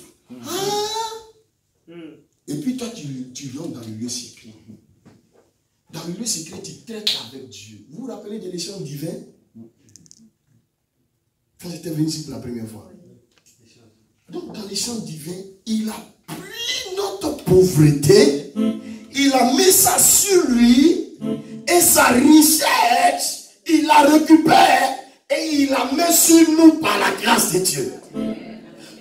Et puis toi tu rentres dans le lieu secret. Dans le lieu secret, tu traites avec Dieu. Vous vous rappelez de l'échange divin? Quand j'étais venu ici pour la première fois. Donc dans l'échange divin, il a pris notre pauvreté, il a mis ça sur lui, et sa richesse, il la récupère, et il la met sur nous par la grâce de Dieu.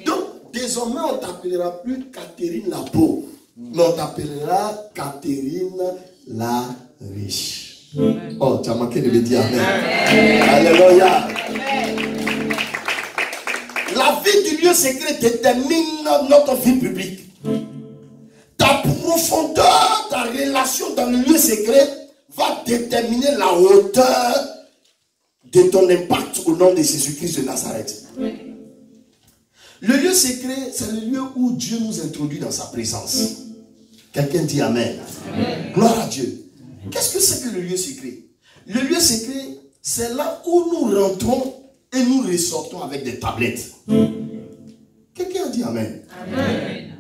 Donc désormais, on ne t'appellera plus Catherine la pauvre, mais on t'appellera Catherine la riche. Oh, tu as manqué de le dire Amen. Alléluia. La vie du lieu secret détermine notre vie publique. Ta profondeur, ta relation dans le lieu secret va déterminer la hauteur de ton impact au nom de Jésus-Christ de Nazareth. Le lieu secret, c'est le lieu où Dieu nous introduit dans sa présence. Quelqu'un dit Amen. Amen. Gloire à Dieu. Qu'est-ce que c'est que le lieu secret? Le lieu secret, c'est là où nous rentrons et nous ressortons avec des tablettes. Quelqu'un a dit Amen. Amen.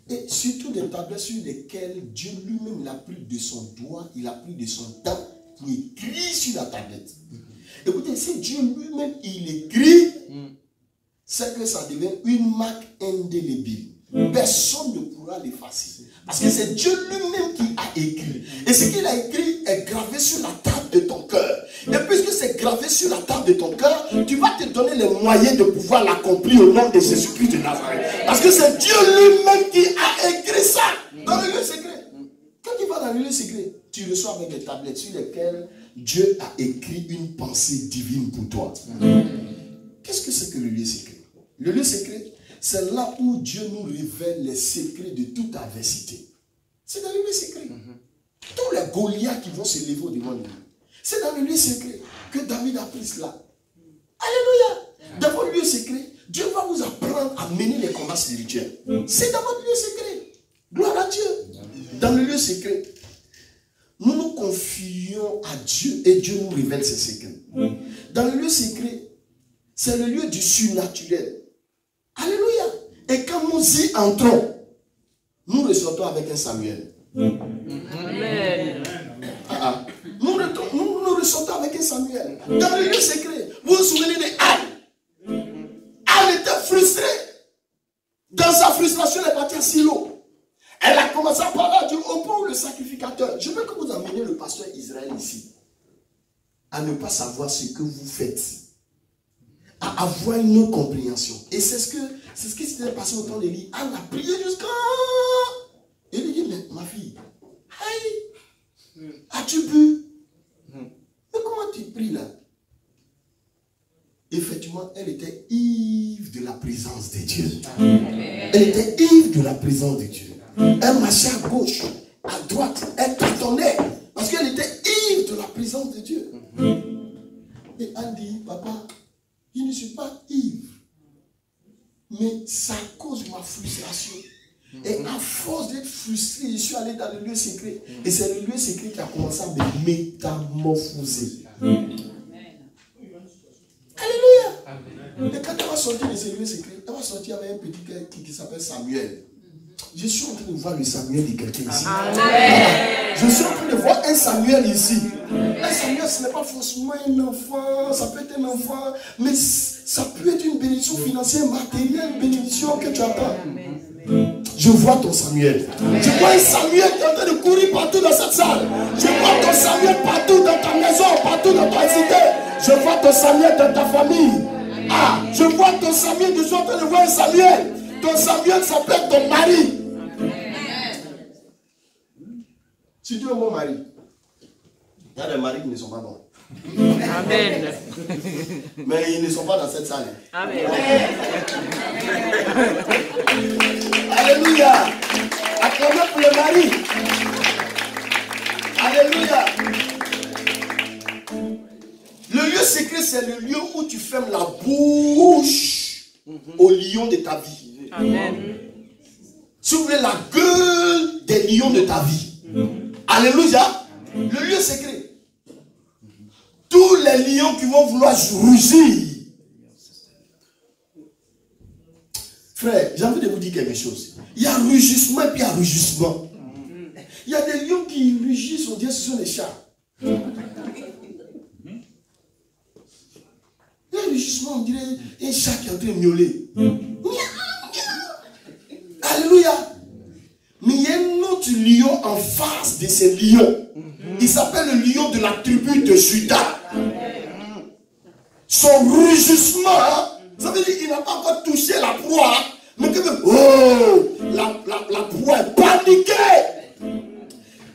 Et surtout des tablettes sur lesquelles Dieu lui-même il a pris de son doigt, il a pris de son temps pour écrire sur la tablette. Écoutez, si Dieu lui-même il écrit, c'est que ça devient une marque indélébile. Personne ne pourra l'effacer. Parce que c'est Dieu lui-même qui a écrit. Et ce qu'il a écrit est gravé sur la table de ton cœur. Et puisque c'est gravé sur la table de ton cœur, tu vas te donner les moyens de pouvoir l'accomplir au nom de Jésus-Christ de Nazareth. Parce que c'est Dieu lui-même qui a écrit ça dans le lieu secret. Quand tu vas dans le lieu secret, tu reçois avec des tablettes sur lesquelles Dieu a écrit une pensée divine pour toi. Qu'est-ce que c'est que le lieu secret? Le lieu secret, c'est là où Dieu nous révèle les secrets de toute adversité. C'est dans le lieu secret. Tous les Goliaths qui vont se lever au devant de lui. C'est dans le lieu secret que David a pris cela. Alléluia. Dans votre lieu secret, Dieu va vous apprendre à mener les combats spirituels. C'est dans votre lieu secret. Gloire à Dieu. Dans le lieu secret, nous nous confions à Dieu et Dieu nous révèle ses secrets. Dans le lieu secret, c'est le lieu du surnaturel. Alléluia. Et quand nous y entrons, nous ressortons avec un Samuel. Amen. Nous ressortons avec un Samuel. Dans le lieu secret, vous vous souvenez de Anne. Anne était frustrée. Dans sa frustration, elle est partie à Silo. Elle a commencé à parler à Dieu au point où le sacrificateur. Je veux que vous ameniez le pasteur Israël ici à ne pas savoir ce que vous faites, à avoir une autre compréhension. Et c'est ce qui s'était passé au temps d'Élie. Anne a prié jusqu'à... Et il dit, mais ma fille, hey, as-tu bu? Mais comment tu pries là? Effectivement, elle était ivre de la présence de Dieu. Elle était ivre de la présence de Dieu. Elle marchait à gauche, à droite, elle tâtonnait parce qu'elle était ivre de la présence de Dieu. Et Anne dit, papa, je ne suis pas ivre, mais c'est à cause de ma frustration. Et à force d'être frustré, je suis allé dans le lieu secret. Et c'est le lieu secret qui a commencé à me métamorphoser. Alléluia. Et quand elle va sortir de ce lieu secret, elle va sortir avec un petit gars qui s'appelle Samuel. Je suis en train de voir le Samuel de quelqu'un ici. Amen. Je suis en train de voir un Samuel ici. Un Samuel, ce n'est pas forcément un enfant, ça peut être un enfant, mais ça peut être une bénédiction financière, matérielle, une bénédiction que tu attends. Je vois ton Samuel. Je vois un Samuel qui est en train de courir partout dans cette salle. Je vois ton Samuel partout dans ta maison, partout dans ta cité. Je vois ton Samuel dans ta famille. Ah, je vois ton Samuel, je suis en train de voir un Samuel. Ton Samuel s'appelle ton mari. Si tu es mon mari, il y a des maris qui ne sont pas bons. Amen. Mais ils ne sont pas dans cette salle. Amen. Alléluia. Acclamez pour le mari. Alléluia. Le lieu secret, c'est le lieu où tu fermes la bouche au lion de ta vie. Amen. Si vous voulez, la gueule des lions de ta vie. Alléluia. Le lieu secret. Tous les lions qui vont vouloir rugir. Frère, j'ai envie de vous dire quelque chose. Il y a rugissement et puis il y a rugissement. Il y a des lions qui rugissent, on dirait que ce sont des chats. Il y a un rugissement, on dirait un chat qui est en train de miauler. Alléluia. Mais il y a un autre lion en face de ces lions. Il s'appelle le lion de la tribu de Juda. Son rugissement, ça veut dire qu'il n'a pas encore touché la proie. Mais que la proie est paniquée.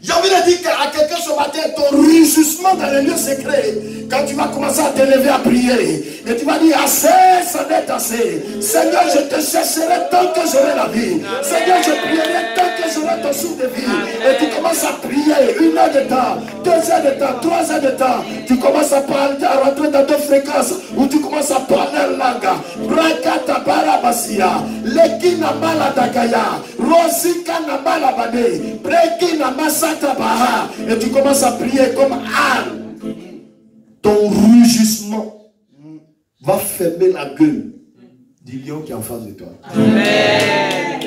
J'ai envie de dire à quelqu'un ce matin, ton rugissement dans les lieux secrets, quand tu vas commencer à t'élever à prier, et tu vas dire, assez, ça n'est assez. Seigneur, je te chercherai tant que j'aurai la vie. Seigneur, je prierai tant que j'aurai ton souffle de vie. Et tu commences à prier 1 heure de temps, 2 heures de temps, 3 heures de temps. Tu commences à parler, à rentrer dans d'autres fréquences, où tu commences à parler en langue. Brakata barabasia, lekina maladagaya, rosika na malabade, brekina masata baha. Et tu commences à prier comme Anne. Ton rugissement va fermer la gueule du lion qui est en face de toi. Amen.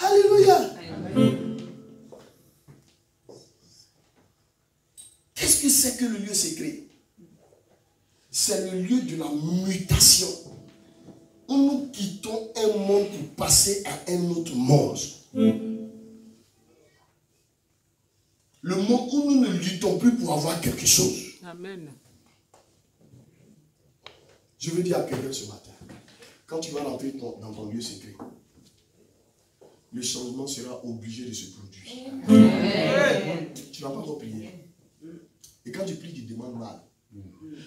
Alléluia. Qu'est-ce que c'est que le lieu secret? C'est le lieu de la mutation. Où nous quittons un monde pour passer à un autre monde. Le monde où nous ne luttons plus pour avoir quelque chose. Amen. Je veux dire à quelqu'un ce matin, quand tu vas rentrer dans ton lieu secret, le changement sera obligé de se produire. Tu ne vas pas encore prier. Et quand tu pries, tu demandes mal.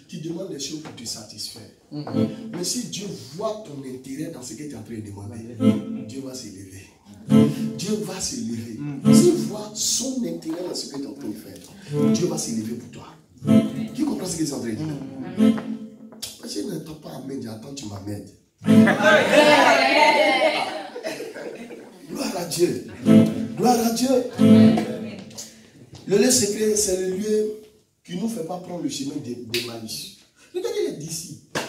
Tu demandes des choses pour te satisfaire. Mais si Dieu voit ton intérêt dans ce que tu es en train de demander, Dieu va s'élever. Dieu va s'élever. S'il voit son intérêt dans ce que tu es en train de faire, Dieu va s'élever pour toi. Qui comprend ce que tu es en train de dire? Je n'entends pas Amen, j'attends que tu m'amènes. Gloire à Dieu. Gloire à Dieu. Le lieu secret, c'est le lieu qui ne nous fait pas prendre le chemin d'Emmaüs. Regardez les disciples.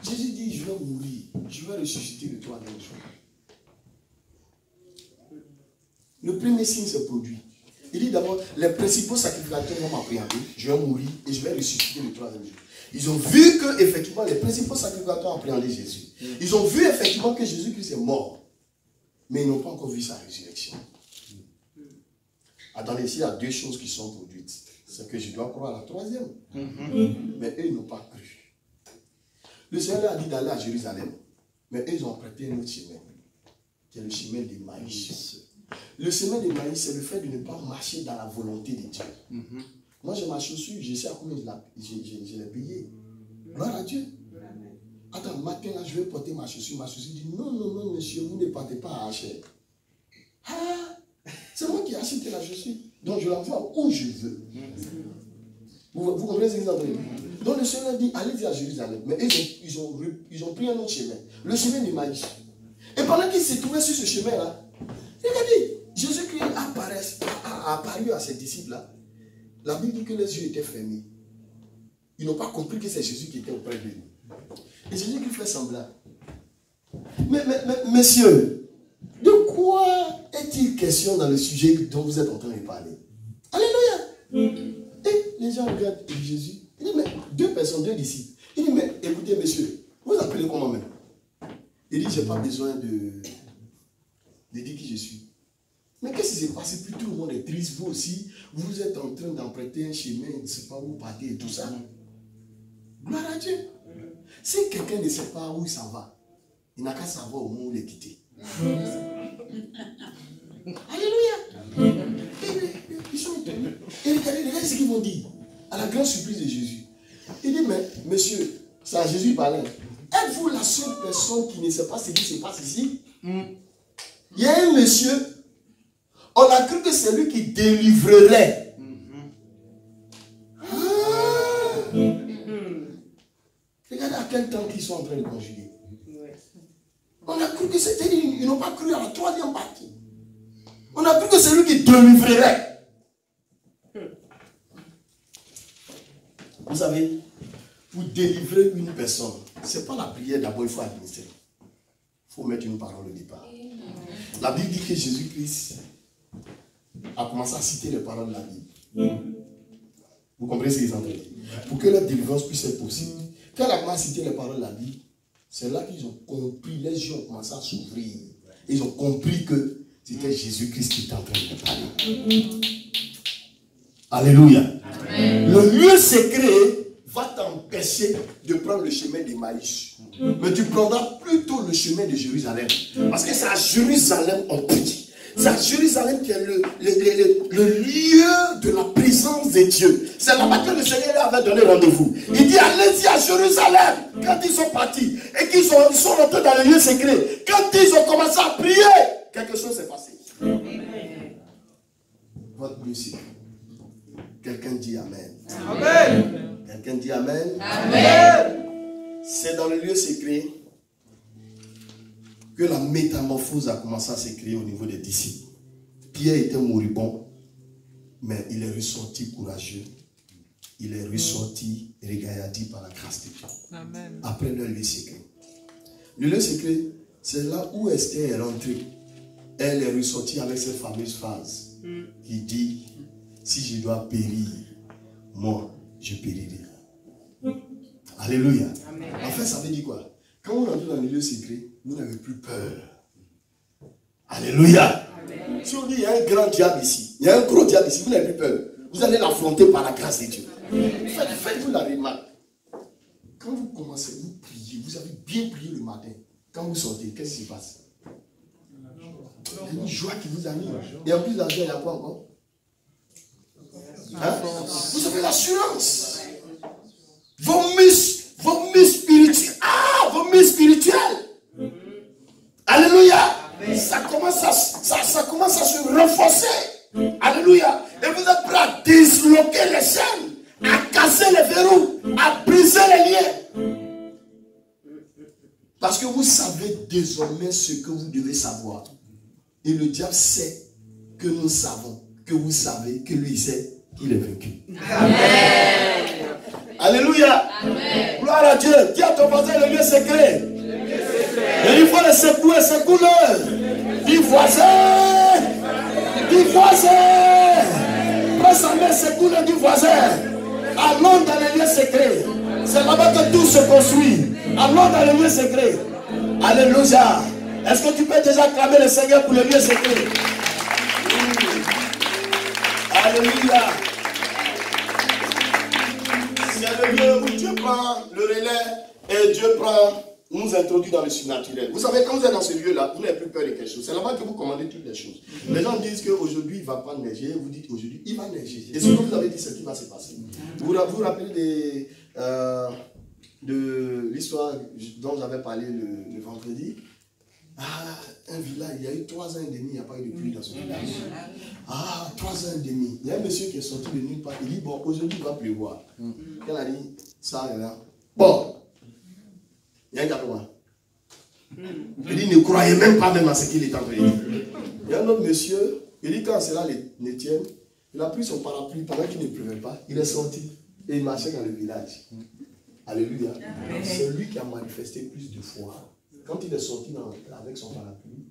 Jésus dit, je vais mourir, je vais ressusciter le troisième jour. Le premier signe se produit. Il dit d'abord, les principaux sacrificateurs vont m'appréhender, je vais mourir et je vais ressusciter le troisième jour. Ils ont vu que, effectivement, les principaux sacrificateurs ont appréhendé Jésus. Ils ont vu, effectivement, que Jésus-Christ est mort. Mais ils n'ont pas encore vu sa résurrection. Attendez, s'il y a deux choses qui sont produites, c'est que je dois croire à la troisième. Mais eux, ils n'ont pas cru. Le Seigneur leur a dit d'aller à Jérusalem. Mais eux, ils ont emprunté un autre chemin, qui est le chemin d'Emmaüs. Le chemin d'Emmaüs, c'est le fait de ne pas marcher dans la volonté de Dieu. Moi, j'ai ma chaussure, je sais à combien je l'ai payée. Gloire à Dieu. Attends, matin, là, je vais porter ma chaussure. Ma chaussure dit, non, non, non, monsieur, vous ne partez pas à acheter. Ah, c'est moi qui ai acheté la chaussure. Donc, je l'envoie où je veux. Vous comprenez ce que vous dire? Donc, le Seigneur dit, allez-y à Jérusalem. Mais ils ont pris un autre chemin. Le chemin d'Emmaüs. Et pendant qu'ils se trouvaient sur ce chemin-là, regardez, Jésus-Christ a apparu à ses disciples-là. La Bible dit que les yeux étaient fermés. Ils n'ont pas compris que c'est Jésus qui était auprès d'eux. Et Jésus-Christ fait semblant. Mais, messieurs, de quoi est-il question dans le sujet dont vous êtes en train de parler? Alléluia! Et les gens regardent Jésus. Il dit, mais deux personnes, deux disciples. Il dit, mais écoutez, messieurs, vous appelez comment même? Il dit, je n'ai pas besoin de dire qui je suis. Mais qu'est-ce qui s'est passé? Plus tout le monde est triste. Vous aussi, vous êtes en train d'emprunter un chemin, je ne sais pas où partir et tout ça. Gloire à Dieu. Si quelqu'un ne sait pas où il s'en va, il n'a qu'à savoir au moment où il est quitté. Alléluia. Ils sont étonnés. Et regardez ce qu'ils vont dire. À la grande surprise de Jésus. Il dit, mais monsieur, c'est à Jésus parlait. Êtes-vous la seule personne qui ne sait pas ce qui se passe ici? Il y a un monsieur, on a cru que c'est lui qui délivrerait. Regardez à quel temps ils sont en train de conjuguer. On a cru que c'était lui. Ils n'ont pas cru à la troisième partie. On a cru que c'est lui qui délivrerait. Vous savez, pour délivrer une personne, ce n'est pas la prière d'abord, il faut administrer. Il faut mettre une parole au départ. La Bible dit que Jésus-Christ a commencé à citer les paroles de la Bible. Vous comprenez ce qu'ils ont dit? Pour que la délivrance puisse être possible. Quand il a commencé à citer les paroles de la Bible, c'est là qu'ils ont compris, les yeux ont commencé à s'ouvrir. Ils ont compris que c'était Jésus-Christ qui était en train de parler. Alléluia. Amen. Le lieu secret va t'empêcher de prendre le chemin d'Emmaüs. Mais tu prendras plutôt le chemin de Jérusalem. Parce que c'est à Jérusalem on prie. C'est à Jérusalem qui est le lieu de la présence de Dieu. C'est là-bas que le Seigneur avait donné rendez-vous. Il dit, allez-y à Jérusalem. Quand ils sont partis et qu'ils sont rentrés dans le lieu secret, quand ils ont commencé à prier, quelque chose s'est passé. Votre lieu secret. Quelqu'un dit Amen. Amen. Quelqu'un dit Amen. Amen. C'est dans le lieu secret que la métamorphose a commencé à se créer au niveau des disciples. Pierre était moribond, mais il est ressorti courageux. Il est ressorti régaillardi par la grâce de Dieu. Amen. Après le lieu secret. Le lieu secret, c'est là où Esther est rentrée. Elle est ressortie avec cette fameuse phrase qui dit, si je dois périr, moi, je périrai. Alléluia. Amen. En fait, ça veut dire quoi? Quand on entre dans le lieu secret, vous n'avez plus peur. Alléluia. Amen. Si on dit il y a un grand diable ici, il y a un gros diable ici, vous n'avez plus peur. Vous allez l'affronter par la grâce de Dieu. Faites-vous la remarque. Quand vous commencez, vous priez, vous avez bien prié le matin. Quand vous sortez, qu'est-ce qui se passe? Il y a une joie qui vous anime. Et en plus d'argent, il y a quoi encore? Hein? Vous avez l'assurance. Vos muscles spirituels. Ah, vos muscles spirituels. Alléluia. Ça commence à se renforcer. Alléluia. Et vous êtes prêts à disloquer les chaînes, à casser les verrous, à briser les liens. Parce que vous savez désormais ce que vous devez savoir. Et le diable sait que nous savons, que vous savez, que lui sait qu'il est vaincu. Amen. Alléluia. Amen. Gloire à Dieu. Dis à ton voisin le lieu secret. Et il faut le secouer, secoue-le. Dis voisin. Dis voisin. Prends sa main, secoue-le, dis voisin. Allons dans les lieux secrets. C'est là-bas que tout se construit. Allons dans les lieux secrets. Alléluia. Est-ce que tu peux déjà acclamer le Seigneur pour les lieux secrets? Alléluia. C'est le lieu où Dieu prend le relais et Dieu nous introduit dans le surnaturel. Vous savez, quand vous êtes dans ce lieu-là, vous n'avez plus peur de quelque chose. C'est là-bas que vous commandez toutes les choses. Les gens disent qu'aujourd'hui, il ne va pas neiger. Vous dites aujourd'hui, il va neiger. Et ce que vous avez dit, c'est ce qui va se passer. Vous vous rappelez de l'histoire dont j'avais parlé le vendredi? Un village, il y a eu 3 ans et demi, il n'y a pas eu de pluie dans ce village. 3 ans et demi. Il y a un monsieur qui est sorti de nulle part. Il dit, bon, aujourd'hui, il va pleuvoir. Qu'elle a dit, ça, là. Bon. Il y a un gars quoi. Il dit, ne croyez même pas même à ce qu'il est en train de dire. Il y a un autre monsieur, il dit, quand cela les tienne, il a pris son parapluie pendant qu'il ne pleuvait pas. Il est sorti et il marchait dans le village. Alléluia. C'est lui qui a manifesté plus de foi. Quand il est sorti avec son parapluie,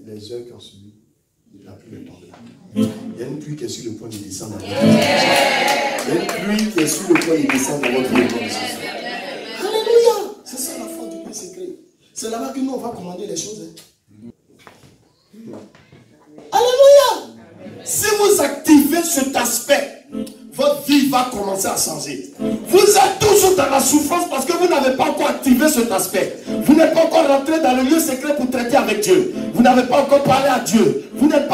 les heures qui ont suivi, la pluie est tombée. Il y a une pluie qui est sur le point de descendre dans votre vie. Il y a une pluie qui est sur le point de descendre dans votre vie. Alléluia. C'est ça la foi du Dieu secret. C'est là-bas que nous on va commander les choses. Alléluia. Si vous activez cet aspect, votre vie va commencer à changer. Vous êtes toujours dans la souffrance parce que vous n'avez pas encore activé cet aspect. Vous n'êtes pas encore rentré dans le lieu secret pour traiter avec Dieu. Vous n'avez pas encore parlé à Dieu. Vous n'avez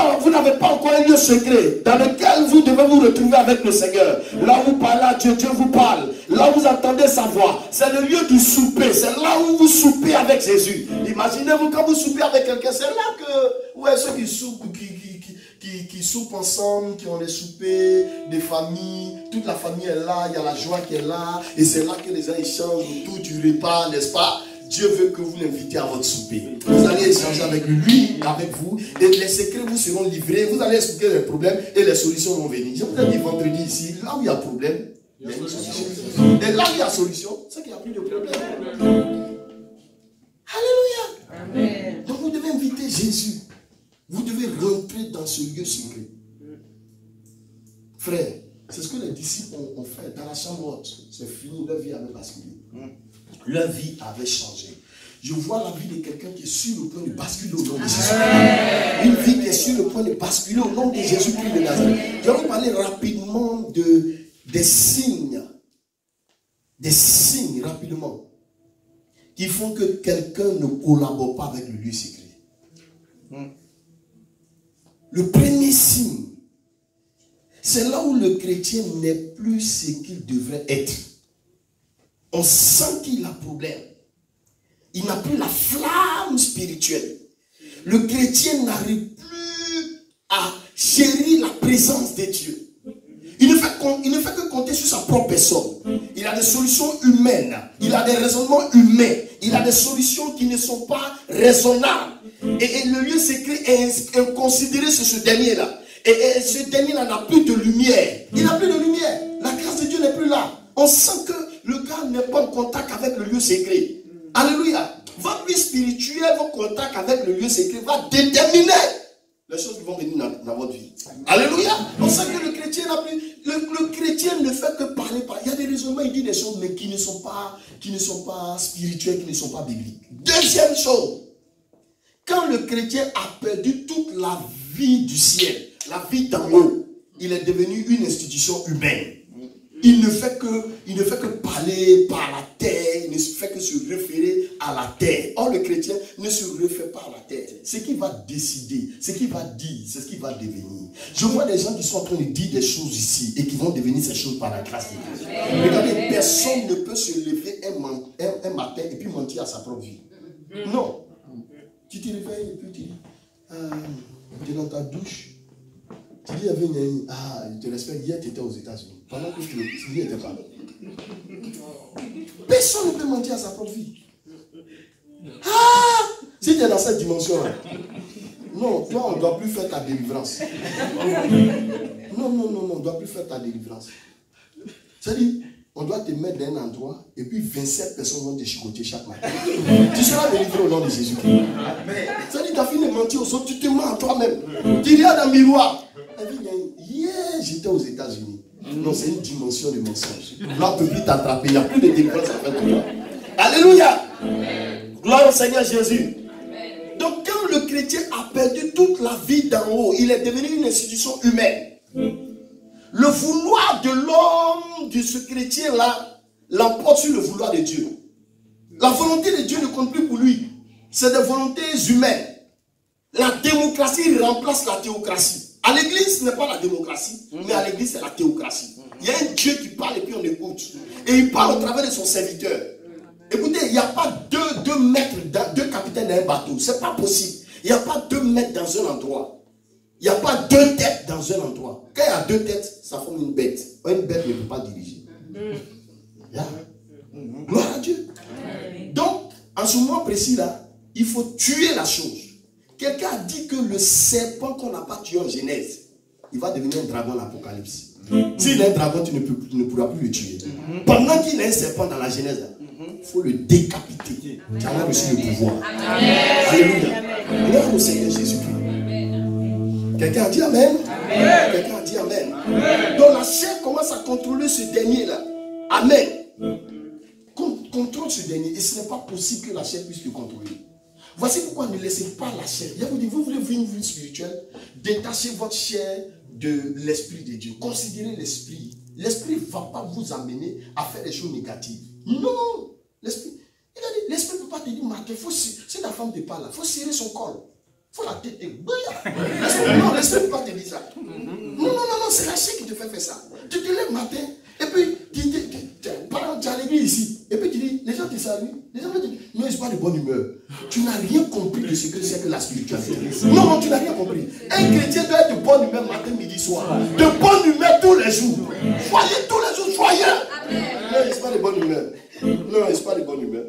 pas encore un lieu secret dans lequel vous devez vous retrouver avec le Seigneur. Là où vous parlez à Dieu, Dieu vous parle. Là où vous entendez sa voix, c'est le lieu du souper. C'est là où vous soupez avec Jésus. Imaginez-vous quand vous soupez avec quelqu'un, c'est là que ceux qui soupent, qui soupent ensemble, qui ont les soupers, des familles, toute la famille est là, il y a la joie qui est là, et c'est là que les gens échangent autour du repas, n'est-ce pas? Dieu veut que vous l'invitez à votre souper. Vous allez échanger avec lui, avec vous, et les secrets vous seront livrés, vous allez expliquer les problèmes et les solutions vont venir. Je vous ai dit vendredi ici, là où il y a problème, il y a une solution. Et là où il y a solution, c'est qu'il n'y a plus de problème. Alléluia. Amen. Donc vous devez inviter Jésus. Vous devez rentrer dans ce lieu secret. Frère, c'est ce que les disciples ont fait dans la chambre haute. C'est fini, leur vie avait basculé. Leur vie avait changé. Je vois la vie de quelqu'un qui est sur le point de basculer au nom de Jésus. Une vie qui est sur le point de basculer au nom de Jésus-Christ de Nazareth. Je vais vous parler rapidement des signes. Des signes rapidement qui font que quelqu'un ne collabore pas avec le lieu secret. Le premier signe, c'est là où le chrétien n'est plus ce qu'il devrait être. On sent qu'il a problème. Il n'a plus la flamme spirituelle. Le chrétien n'arrive plus à chérir la présence de Dieu. Il ne fait que compter sur sa propre personne. Il a des solutions humaines. Il a des raisonnements humains. Il a des solutions qui ne sont pas raisonnables. Et le lieu secret est inconsidéré sur ce dernier-là. Et ce dernier-là n'a plus de lumière. Il n'a plus de lumière. La grâce de Dieu n'est plus là. On sent que le gars n'est pas en contact avec le lieu secret. Alléluia. Votre vie spirituelle, votre contact avec le lieu secret va déterminer les choses qui vont venir dans votre vie. Alléluia. On sait que le chrétien n'a plus. Le chrétien ne fait que parler. Il y a des raisonnements, il dit des choses, mais qui ne sont pas spirituelles, qui ne sont pas bibliques. Deuxième chose. Quand le chrétien a perdu toute la vie du ciel, la vie d'en haut, il est devenu une institution humaine. Il ne fait que parler par la terre, il ne fait que se référer à la terre. Or, le chrétien ne se réfère pas à la terre. ce qui va décider, ce qui va dire, c'est ce qui va devenir. Je vois des gens qui sont en train de dire des choses ici et qui vont devenir ces choses par la grâce de Dieu. Regardez, personne ne peut se lever un matin et puis mentir à sa propre vie. Non. Tu te réveilles et puis tu dis, tu es dans ta douche. Tu dis, il y avait une je te respecte, hier tu étais aux États-Unis. Pendant que tu n'y étais pas. Personne ne peut mentir à sa propre vie. Si tu es dans cette dimension-là, non, toi, on ne doit plus faire ta délivrance. Non, on ne doit plus faire ta délivrance. C'est-à-dire, on doit te mettre dans un endroit et puis 27 personnes vont te chicoter chaque matin. Tu seras délivré au nom de Jésus-Christ. C'est-à-dire, tu as fini de mentir aux autres, tu te mens à toi-même. Tu regardes dans le miroir. Hier, j'étais aux États-Unis. Non, c'est une dimension de mensonge. Là, on ne peut plus t'attraper. Il n'y a plus de délivrance à faire pour toi. Alléluia. Gloire au Seigneur Jésus. Donc quand le chrétien a perdu toute la vie d'en haut, il est devenu une institution humaine. Le vouloir de l'homme, de ce chrétien-là, l'emporte sur le vouloir de Dieu. La volonté de Dieu ne compte plus pour lui. C'est des volontés humaines. La démocratie remplace la théocratie. À l'église, ce n'est pas la démocratie, mais à l'église, c'est la théocratie. Il y a un Dieu qui parle et puis on écoute. Et il parle au travers de son serviteur. Écoutez, il n'y a pas deux maîtres, deux capitaines dans un bateau. Ce n'est pas possible. Il n'y a pas 2 maîtres dans un endroit. Il n'y a pas 2 têtes dans un endroit. Quand il y a 2 têtes, ça forme une bête. Une bête ne peut pas diriger. Yeah. Gloire à Dieu. Donc, en ce moment précis-là, il faut tuer la chose. Quelqu'un a dit que le serpent qu'on n'a pas tué en Genèse, il va devenir un dragon en Apocalypse. S'il est un dragon, tu ne pourras plus le tuer. Pendant qu'il est un serpent dans la Genèse, il faut le décapiter. Tu as reçu le pouvoir. Alléluia. Gloire au Seigneur Jésus-Christ. Quelqu'un a dit Amen. Quelqu'un a dit Amen. Donc la chair commence à contrôler ce dernier-là. Amen. Contrôle ce dernier. Et ce n'est pas possible que la chair puisse le contrôler. Voici pourquoi ne laissez pas la chair. Vous voulez vivre une vie spirituelle, détachez votre chair de l'esprit de Dieu. Considérez l'esprit. L'esprit ne va pas vous amener à faire des choses négatives. Non. L'esprit ne peut pas te dire, Martin, si ta femme te parle, il faut serrer son col. Il faut la têter. Non, l'esprit ne peut pas te dire ça. Non, c'est la chair qui te fait faire ça. Tu te lèves matin, et puis, par exemple, tu as l'église ici, et puis tu dis, les gens te saluent, les gens te disent, non, ils ne sont pas de bonne humeur. Tu n'as rien compris de ce que c'est que la spiritualité. Non, tu n'as rien compris. Un chrétien doit être de bonne humeur matin, midi, soir. De bonne humeur tous les jours. Soyez tous les jours, soyez. Non, ils ne sont pas de bonne humeur. Non, ils ne sont pas de bonne humeur.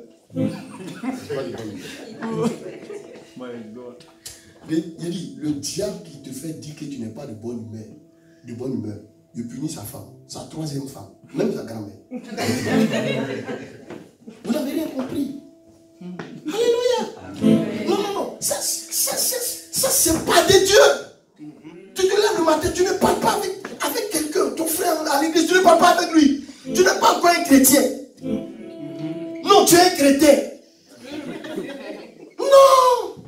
Il dit, le diable qui te fait dire que tu n'es pas de bonne humeur, il punit sa femme, sa 3e femme, même sa grand-mère. Vous n'avez rien compris. Alléluia. Non. Ça c'est pas de Dieu. Tu te lèves le matin, tu ne parles pas avec quelqu'un, ton frère à l'église, tu ne parles pas avec lui. Tu n'es pas encore un chrétien. Non, tu es un chrétien. Non.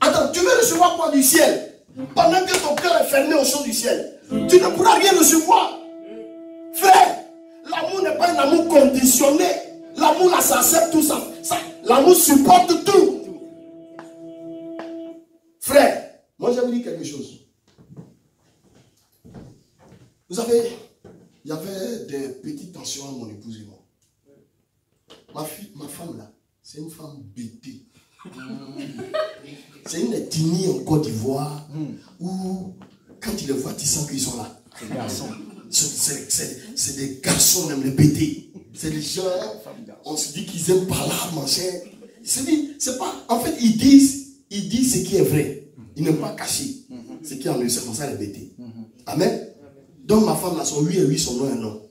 Attends, tu veux recevoir quoi du ciel? Pendant que ton cœur est fermé aux choses du ciel, tu ne pourras rien recevoir. Frère, l'amour n'est pas un amour conditionné. L'amour là, ça accepte tout ça. L'amour supporte tout. Frère, moi je vais vous dire quelque chose. Vous savez, il y avait des petites tensions entre mon épouse et moi. Ma femme là, c'est une femme bêtée. C'est une ethnie en Côte d'Ivoire où quand tu les vois, tu sens qu'ils sont là. C'est des garçons, même les bêtés. C'est des gens, on se dit qu'ils aiment parler, manger. C'est pas, en fait, ils disent ce qui est vrai. Ils n'aiment pas cacher ce qui est en eux. C'est comme ça les bêtés. Amen. Donc ma femme là, son oui et oui, son non et non.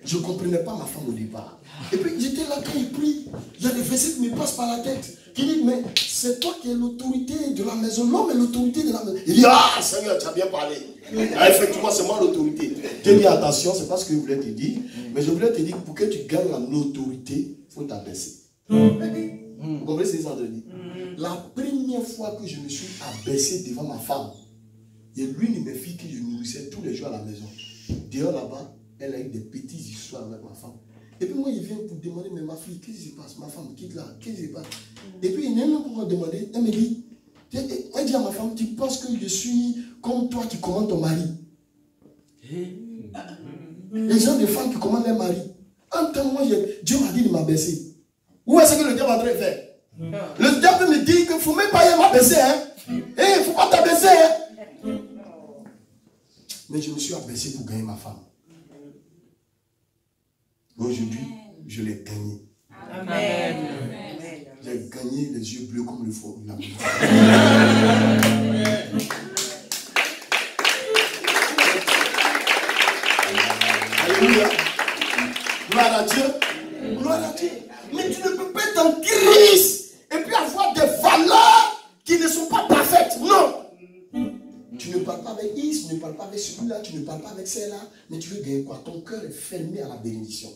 Je ne comprenais pas ma femme au départ. Et puis j'étais là quand il prie. Il y a des versets qui me passent par la tête. Qui disent, mais c'est toi qui es l'autorité de la maison. L'homme est l'autorité de la maison. Il dit, ah Seigneur, tu as bien parlé. Effectivement, c'est moi l'autorité. J'ai dit, attention, c'est pas ce que je voulais te dire. Mais je voulais te dire, pour que tu gagnes en autorité, il faut t'abaisser. Vous comprenez ce que ça veut dire? La première fois que je me suis abaissé devant ma femme, il y a l'une de mes filles que je nourrissais tous les jours à la maison. Dehors là-bas, elle a eu des petites histoires avec ma femme. Et puis moi, il vient pour demander, mais ma fille, qu'est-ce qui se passe? Ma femme, quitte là, qu'est-ce qui se passe? Et puis il n'est même pas pour me demander, elle me dit, elle dit à ma femme, tu penses que je suis comme toi qui commandes ton mari? Les gens des femmes qui commandent leur mari. En tant que moi, Dieu m'a dit de m'abaisser. Où est-ce que le diable est en train de faire? Le diable me dit qu'il ne faut même pas y m'abaisser. Hein? Il ne faut pas t'abaisser. Hein? Mais je me suis abaissé pour gagner ma femme. Aujourd'hui, je l'ai gagné. Amen. J'ai gagné les yeux bleus comme le faux. Alléluia. Gloire à Dieu. Gloire à Dieu. Mais tu ne peux pas être en crise et puis avoir des valeurs qui ne sont pas parfaites. Non. Tu ne parles pas avec Is, tu ne parles pas avec celui-là, tu ne parles pas avec celle-là, mais tu veux gagner quoi? Ton cœur est fermé à la bénédiction.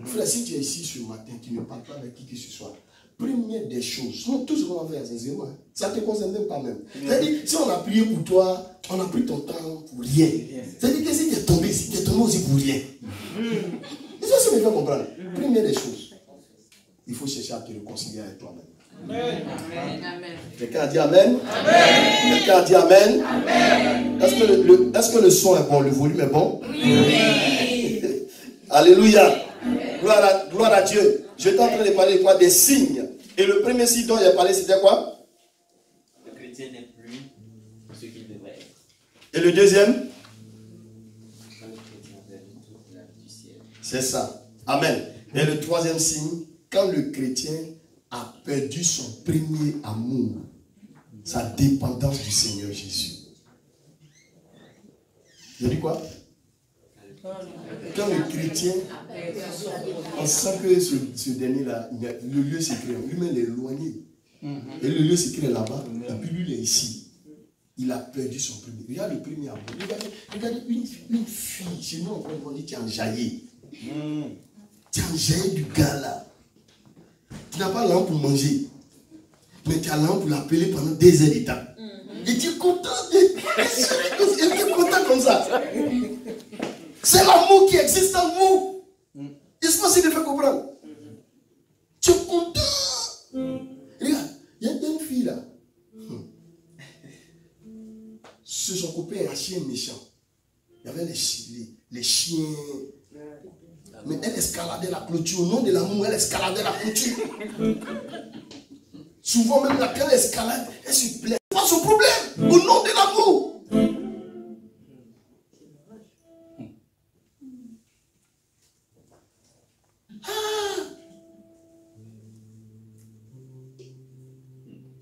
Frère, si tu es ici ce matin, tu ne parles pas avec qui que ce soit. Première des choses, tout ce qu'on va faire, c'est zéro. Hein. Ça ne te concerne même pas même. C'est-à-dire, si on a prié pour toi, on a pris ton temps pour rien. C'est-à-dire que si tu es tombé ici, tu es tombé aussi pour rien. Et ça, c'est me fait comprendre. Première des choses, il faut chercher à te réconcilier avec toi-même. Amen. Quelqu'un a dit Amen? Amen. Quelqu'un a dit Amen? Amen. Est-ce que le son est bon? Le volume est bon? Oui. Alléluia. Gloire à Dieu. J'étais en train de parler de quoi? Des signes. Et le premier signe dont il a parlé, c'était quoi? Le chrétien n'est plus ce qu'il devrait être. Et le deuxième? Quand le chrétien verra toute la vie du ciel. C'est ça. Amen. Et le troisième signe, quand le chrétien a perdu son premier amour, sa dépendance du Seigneur Jésus. Je dis quoi? Quand le chrétien, on sent que ce dernier-là, le lieu secret, lui-même est éloigné. Et le lieu secret est là-bas, et puis lui, il est ici. Il a perdu son premier. Regarde le premier amour. Regarde une fille, chez nous, on dit, tu es enjaillé. Tu es enjaillé du gars là. Tu n'as pas l'âme pour manger, mais tu as l'âme pour l'appeler pendant des heures de temps. Et tu es content, et tu es content comme ça. C'est l'amour qui existe en vous. Est-ce que c'est de faire comprendre? Tu es content. Regarde, il y a une fille là. Son copain est un chien méchant. Il y avait les chiens. Mais elle escaladait la clôture. Au nom de l'amour, elle escaladait la clôture. Souvent même quand elle escalade, elle se plaît. C'est pas son problème. Au nom de l'amour.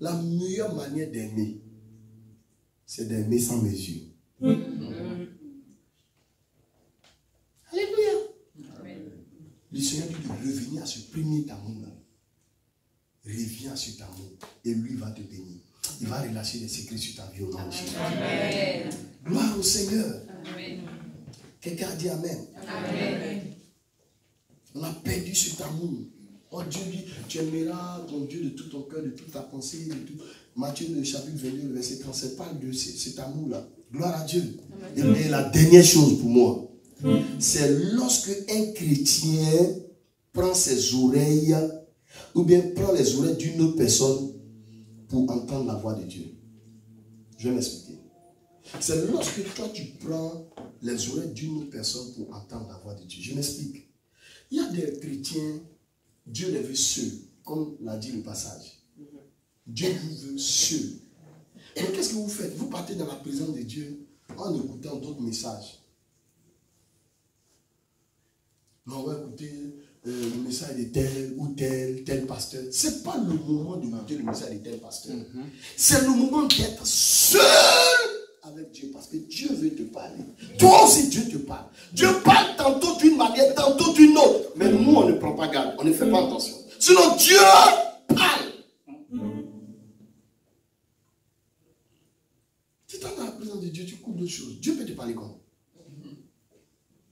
La meilleure manière d'aimer, c'est d'aimer sans mesure. Alléluia. Le Seigneur dit de revenir à ce premier amour. Reviens à cet amour et lui va te bénir. Il va relâcher des secrets sur ta vie au nom de Jésus. Amen. Gloire au Seigneur. Amen. Quelqu'un a dit Amen. Amen. On a perdu cet amour. Oh Dieu dit, tu aimeras ton Dieu de tout ton cœur, de toute ta pensée, de tout. Matthieu, le chapitre 22, le verset 37, parle de cet amour-là. Gloire à Dieu. Et la dernière chose pour moi, c'est lorsque un chrétien prend ses oreilles, ou bien prend les oreilles d'une autre personne pour entendre la voix de Dieu. Je vais m'expliquer. C'est lorsque toi tu prends les oreilles d'une autre personne pour entendre la voix de Dieu. Je m'explique. Il y a des chrétiens, Dieu les veut seuls, comme l'a dit le passage. Dieu vous veut seuls. Mais qu'est-ce que vous faites? Vous partez dans la présence de Dieu en écoutant d'autres messages. Non, on va écouter le message de tel ou tel pasteur. Ce n'est pas le moment d'écouter le message de tel pasteur. C'est le moment d'être seul avec Dieu, parce que Dieu veut te parler. Toi aussi, Dieu te parle. Dieu parle tantôt d'une manière, tantôt d'une autre. Mais nous, on ne prend pas garde, on ne fait pas attention. Sinon, Dieu parle. Tu es dans la présence de Dieu, tu coupes d'autres choses. Dieu peut te parler comment?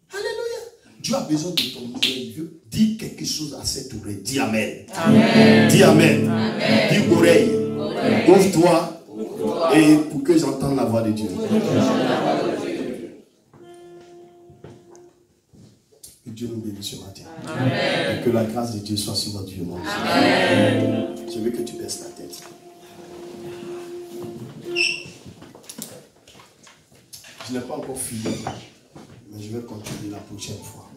Alléluia. Dieu a besoin de ton oreille. Dieu dit quelque chose à cette oreille. Dis Amen. Amen. Dis Amen. Amen. Dis oreille. Ouvre-toi. Et pour que j'entende la voix de Dieu. Que Dieu nous bénisse ce matin. Amen. Et que la grâce de Dieu soit sur votre vie. Amen. Je veux que tu baisses la tête. Je n'ai pas encore fini, mais je vais continuer la prochaine fois.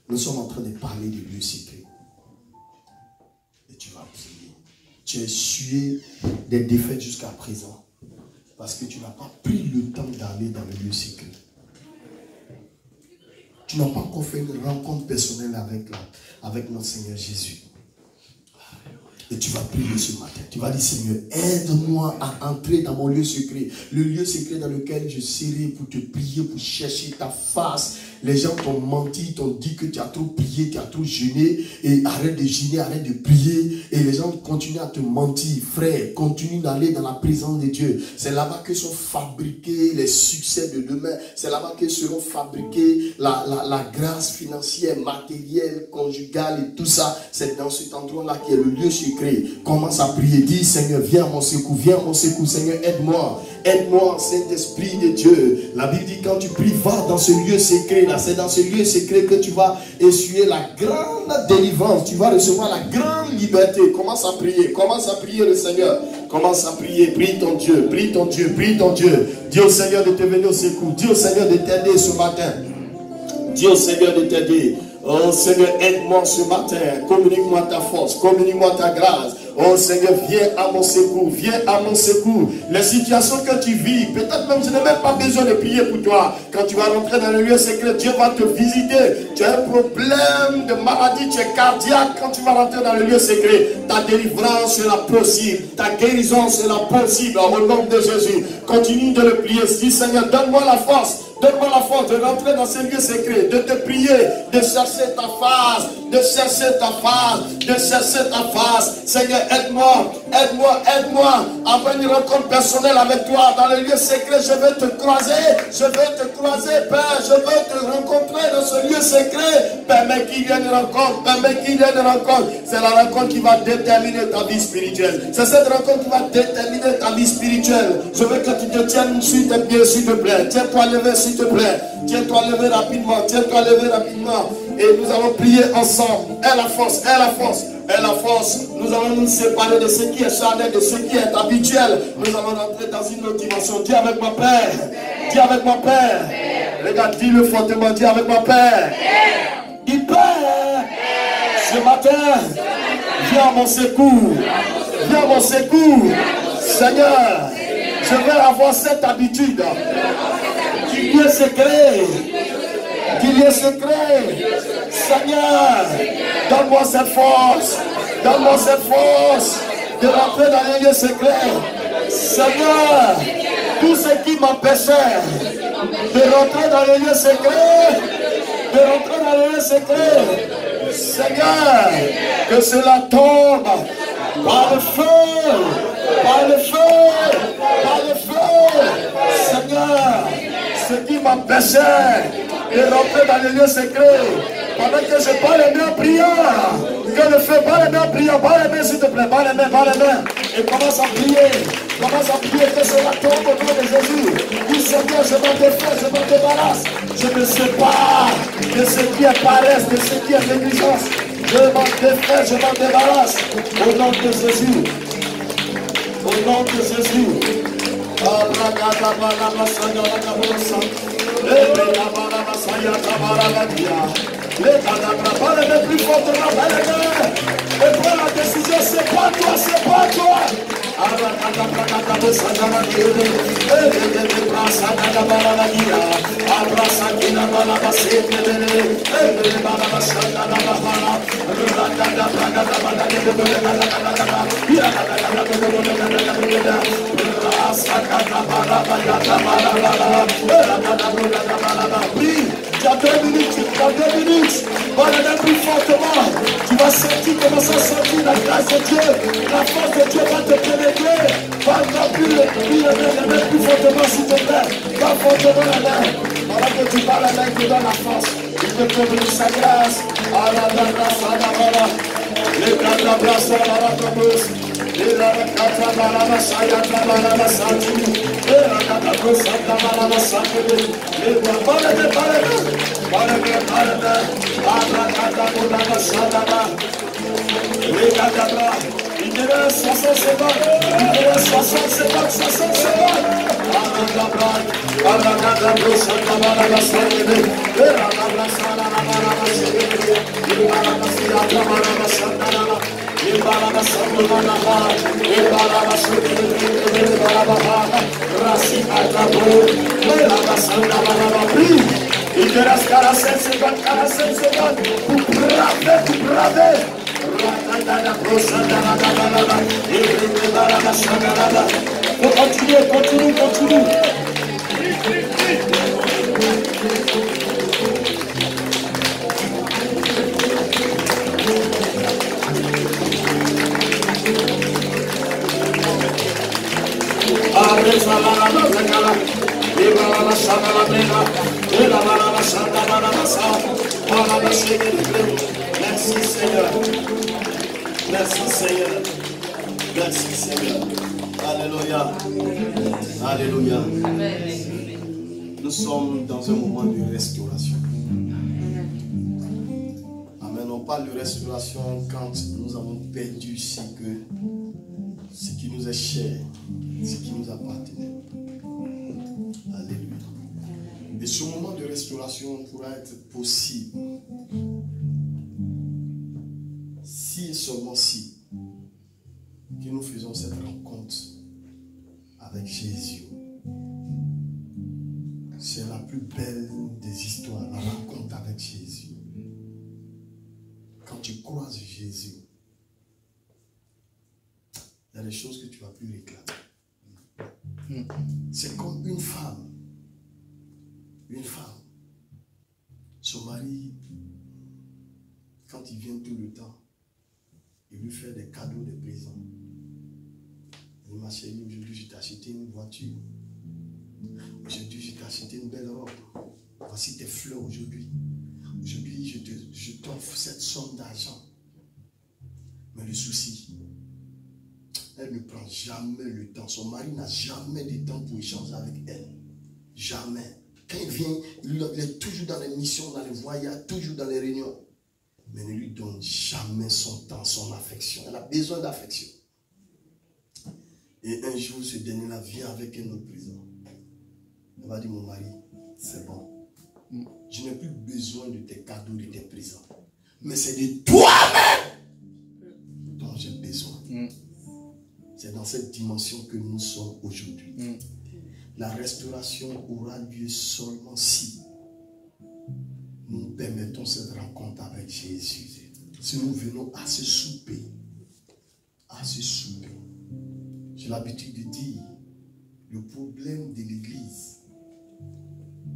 Nous sommes en train de parler du lieu secret. Et tu vas prier. Tu as essuyé des défaites jusqu'à présent. Parce que tu n'as pas pris le temps d'aller dans le lieu secret. Tu n'as pas encore fait une rencontre personnelle avec notre Seigneur Jésus. Et tu vas prier ce matin. Tu vas dire, Seigneur, aide-moi à entrer dans mon lieu secret. Le lieu secret dans lequel je serai pour te prier, pour chercher ta face. Les gens t'ont menti, t'ont dit que tu as trop prié, tu as trop jeûné. Et arrête de jeûner, arrête de prier. Et les gens continuent à te mentir. Frère, continue d'aller dans la présence de Dieu. C'est là-bas que sont fabriqués les succès de demain. C'est là-bas que seront fabriqués la grâce financière, matérielle, conjugale et tout ça. C'est dans cet endroit-là qui est le lieu secret. Commence à prier. Dis, Seigneur, viens à mon secours. Viens à mon secours. Seigneur, aide-moi. Aide-moi, Saint-Esprit de Dieu. La Bible dit, quand tu pries, va dans ce lieu secret. C'est dans ce lieu secret que tu vas essuyer la grande délivrance. Tu vas recevoir la grande liberté. Commence à prier. Commence à prier le Seigneur. Commence à prier. Prie ton Dieu. Prie ton Dieu. Prie ton Dieu. Dis au Seigneur de te venir au secours. Dis au Seigneur de t'aider ce matin. Dis au Seigneur de t'aider. Oh Seigneur, aide-moi ce matin. Communique-moi ta force. Communique-moi ta grâce. Oh Seigneur, viens à mon secours. Viens à mon secours. Les situations que tu vis, peut-être même, je n'ai même pas besoin de prier pour toi. Quand tu vas rentrer dans le lieu secret, Dieu va te visiter. Tu as un problème de maladie, tu es cardiaque. Quand tu vas rentrer dans le lieu secret, ta délivrance sera possible. Ta guérison sera possible. Au nom de Jésus, continue de le prier. Dis Seigneur, donne-moi la force. Donne-moi la force de rentrer dans ce lieu secret, de te prier, de chercher ta face, de chercher ta face, de chercher ta face. Seigneur, aide-moi, aide-moi, aide-moi à avoir une rencontre personnelle avec toi dans le lieu secret. Je vais te croiser, Père, je veux te rencontrer dans ce lieu secret. Permets qu'il y ait une rencontre, permets qu'il y ait une rencontre. C'est la rencontre qui va déterminer ta vie spirituelle. C'est cette rencontre qui va déterminer ta vie spirituelle. Je veux que tu te tiennes sur tes pieds, s'il te plaît. Tiens-toi levé, s'il te plaît. Tiens-toi levé rapidement. Tiens-toi levé rapidement. Et nous allons prier ensemble. Aie la force, aie la force, aie la force. Nous allons nous séparer de ce qui est charnel, de ce qui est habituel. Nous allons rentrer dans une autre dimension. Dis avec moi, Père. Dis avec moi, Père. Regarde, dis-le fortement. Dis avec moi, Père. Dis, Père. Ce matin, viens à mon secours. Viens à mon secours. Seigneur, je vais avoir cette habitude. Qu'il y ait secret. Qu'il y ait secret. Seigneur, donne-moi cette force. Donne-moi cette force de rentrer dans les lieux secrets. Seigneur, tout ce qui m'empêchait de rentrer dans les lieux secrets, de rentrer dans les lieux secrets, Seigneur, que cela tombe par le feu, par le feu, par le feu. Seigneur, ce qui m'empêchait de rentrer dans les lieux secrets, pendant que je bats les mains en priant, que le feu bat les mains en priant, bat les mains s'il te plaît, bat les mains, et commence à prier, que cela tombe au nom de Jésus. Oui Seigneur, je m'en défais, je m'en débarrasse, je me sépare de ce qui est paresse, de ce qui est négligence, je m'en défais, je m'en débarrasse, au nom de Jésus, au nom de Jésus. Parlez plus fortement, et prends la décision, c'est pas toi, c'est pas toi. Tu as 2 minutes, parle plus fortement. Tu vas sentir, commencer à sentir la grâce de Dieu, la force de Dieu va te pénétrer. Parle plus fortement s'il te plaît. Parle fortement la main. Pendant que tu parles la main, il te donne la force. Il te communique sa grâce. Les grâces à la grâce. Parle 60 secondes. Il te reste 60 secondes, 60 secondes. Il te reste 47 secondes, 47 secondes pour braver. Faut continuer. Merci Seigneur. Merci Seigneur. Merci Seigneur. Alléluia. Alléluia. Nous sommes dans un moment de restauration. Amen. On parle de restauration quand nous avons perdu ce qui nous est cher, ce qui nous appartenait. Alléluia. Et ce moment de restauration pourra être possible si et seulement si que nous faisons cette rencontre avec Jésus. C'est la plus belle des histoires, la rencontre avec Jésus. Quand tu croises Jésus, il y a des choses que tu vas plus réclamer. C'est comme une femme. Son mari, quand il vient tout le temps, il lui fait des cadeaux, des présents. Il dit, ma chérie, aujourd'hui je t'ai acheté une voiture. Aujourd'hui je t'ai acheté une belle robe. Voici tes fleurs aujourd'hui. Aujourd'hui je t'offre cette somme d'argent. Mais le souci, elle ne prend jamais le temps. Son mari n'a jamais de temps pour échanger avec elle. Jamais. Quand il vient, il est toujours dans les missions, dans les voyages, toujours dans les réunions. Mais ne lui donne jamais son temps, son affection. Elle a besoin d'affection. Et un jour, ce dernier-là vient avec un autre présent. Elle va dire, mon mari, c'est bon. Je n'ai plus besoin de tes cadeaux, de tes présents. Mais c'est de toi-même dont j'ai besoin. C'est dans cette dimension que nous sommes aujourd'hui. La restauration aura lieu seulement si nous permettons cette rencontre avec Jésus. Si nous venons à ce souper. J'ai l'habitude de dire, le problème de l'église,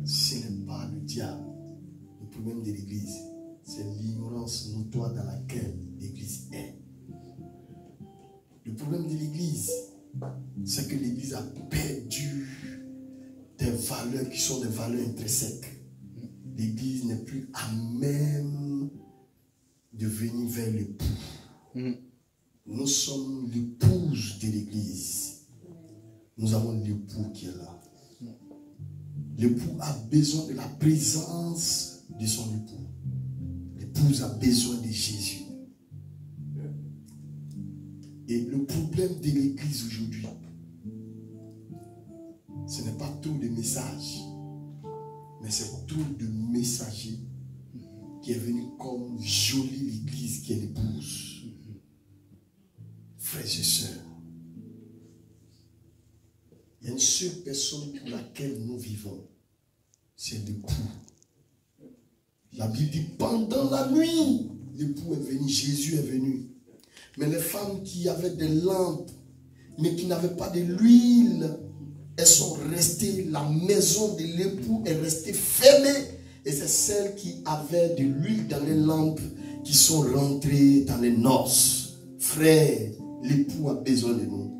ce n'est pas le diable. Le problème de l'église, c'est l'ignorance notoire dans laquelle l'église est. Le problème de l'église, c'est que l'église a perdu des valeurs qui sont des valeurs intrinsèques. L'église n'est plus à même de venir vers l'époux. Nous sommes l'épouse de l'église. Nous avons l'époux qui est là. L'époux a besoin de la présence de son époux. L'épouse a besoin de Jésus. Et le problème de l'église aujourd'hui, ce n'est pas trop de messages, mais c'est trop de messagers qui est venu comme jolie l'église qui est l'épouse. Frères et sœurs, il y a une seule personne pour laquelle nous vivons, c'est l'époux. La Bible dit, pendant la nuit, l'époux est venu, Jésus est venu. Mais les femmes qui avaient des lampes, mais qui n'avaient pas de l'huile, elles sont restées, la maison de l'époux est restée fermée. Et c'est celles qui avaient de l'huile dans les lampes qui sont rentrées dans les noces. Frère, l'époux a besoin de nous.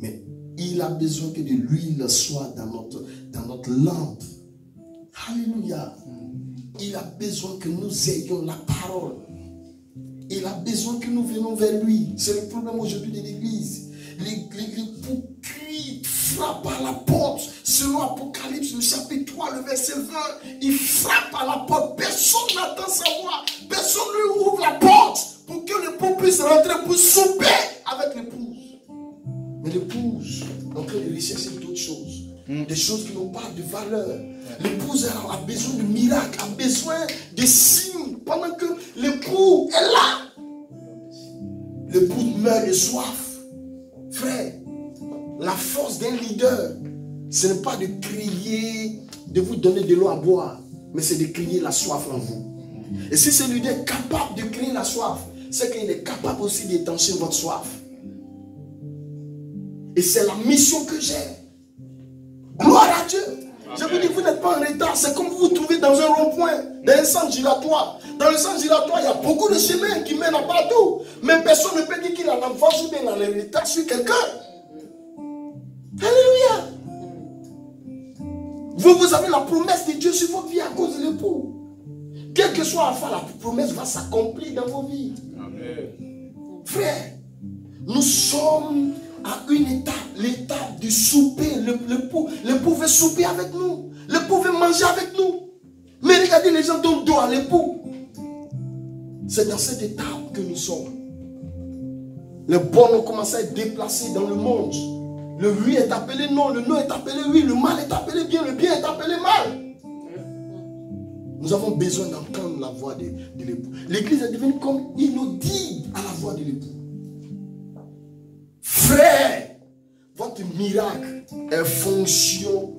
Mais il a besoin que de l'huile soit dans notre lampe. Alléluia. Il a besoin que nous ayons la parole. Il a besoin que nous venons vers lui. C'est le problème aujourd'hui de l'église. L'époux crie, frappe à la porte. Selon Apocalypse, le chapitre 3, le verset 20, il frappe à la porte. Personne n'attend sa voix. Personne ne lui ouvre la porte pour que l'époux puisse rentrer pour souper avec l'épouse. l'épouse en train de rechercher d'autres choses. Des choses qui n'ont pas de valeur. L'épouse a besoin de miracles, a besoin de signes. Pendant que l'époux est là, l'époux meurt de soif. Frère, la force d'un leader, ce n'est pas de crier, de vous donner de l'eau à boire, mais c'est de crier la soif en vous. Et si ce leader est capable de crier la soif, c'est qu'il est capable aussi d'étancher votre soif. Et c'est la mission que j'ai. Gloire à Dieu. Je vous dis, vous n'êtes pas en retard. C'est comme vous vous trouvez dans un rond-point, dans un sens giratoire. Dans le sens giratoire, il y a beaucoup de chemins qui mènent à partout. Mais personne ne peut dire qu'il est en avance ou bien en retard sur quelqu'un. Alléluia. Vous avez la promesse de Dieu sur votre vie à cause de l'époux. Quel que soit l'enfant, la promesse va s'accomplir dans vos vies. Amen. Frère, nous sommes à une étape, l'étape du souper. L'époux veut souper avec nous. L'époux veut manger avec nous. Mais regardez, les gens donnent dos à l'époux. C'est dans cette étape que nous sommes. Les bons ont commencé à être déplacés dans le monde. Le oui est appelé non, le non est appelé oui, le mal est appelé bien, le bien est appelé mal. Nous avons besoin d'entendre la voix de l'époux. L'église est devenue comme inaudible à la voix de l'époux. Frère, votre miracle est fonction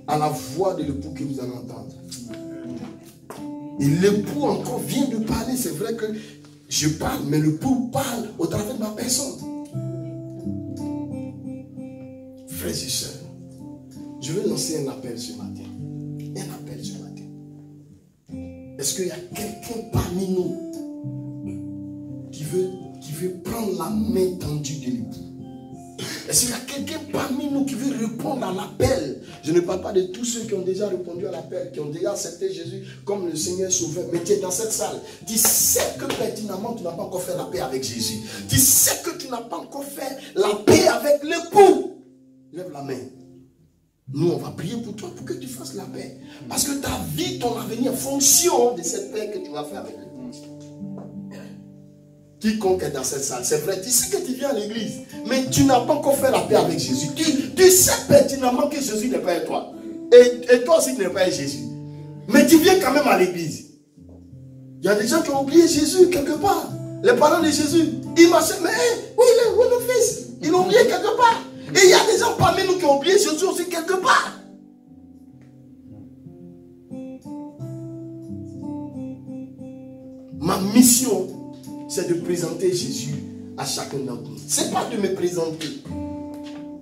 à la voix de l'époux que vous allez entendre. Et l'époux encore vient de parler. C'est vrai que je parle, mais l'époux parle au travers de ma personne. Frères et sœurs, je veux lancer un appel ce matin. Un appel ce matin. Est-ce qu'il y a quelqu'un parmi nous qui veut prendre la main tendue de l'époux? Est-ce qu'il y a quelqu'un parmi nous qui veut répondre à l'appel? Je ne parle pas de tous ceux qui ont déjà répondu à l'appel, qui ont déjà accepté Jésus comme le Seigneur Sauveur. Mais tu es dans cette salle. Tu sais que pertinemment tu n'as pas encore fait la paix avec Jésus. Tu sais que tu n'as pas encore fait la paix avec l'époux. Lève la main. Nous, on va prier pour toi pour que tu fasses la paix. Parce que ta vie, ton avenir, fonction de cette paix que tu vas faire avec l'époux. Quiconque est dans cette salle, c'est vrai, tu sais que tu viens à l'église, mais tu n'as pas encore fait la paix avec Jésus. Tu sais pertinemment que Jésus n'est pas avec toi. Et toi aussi, tu n'es pas avec Jésus. Mais tu viens quand même à l'église. Il y a des gens qui ont oublié Jésus quelque part. Les parents de Jésus, ils marchaient, mais où il est, où est le fils? Ils l'ont oublié quelque part. Et il y a des gens parmi nous qui ont oublié Jésus aussi quelque part. Ma mission, c'est de présenter Jésus à chacun d'entre nous. Ce n'est pas de me présenter.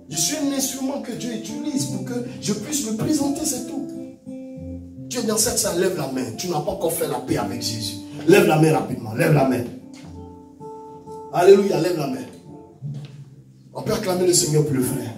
Je suis un instrument que Dieu utilise pour que je puisse me présenter, c'est tout. Tu es dans cette salle, lève la main. Tu n'as pas encore fait la paix avec Jésus. Lève la main rapidement, lève la main. Alléluia, lève la main. On peut acclamer le Seigneur pour le frère.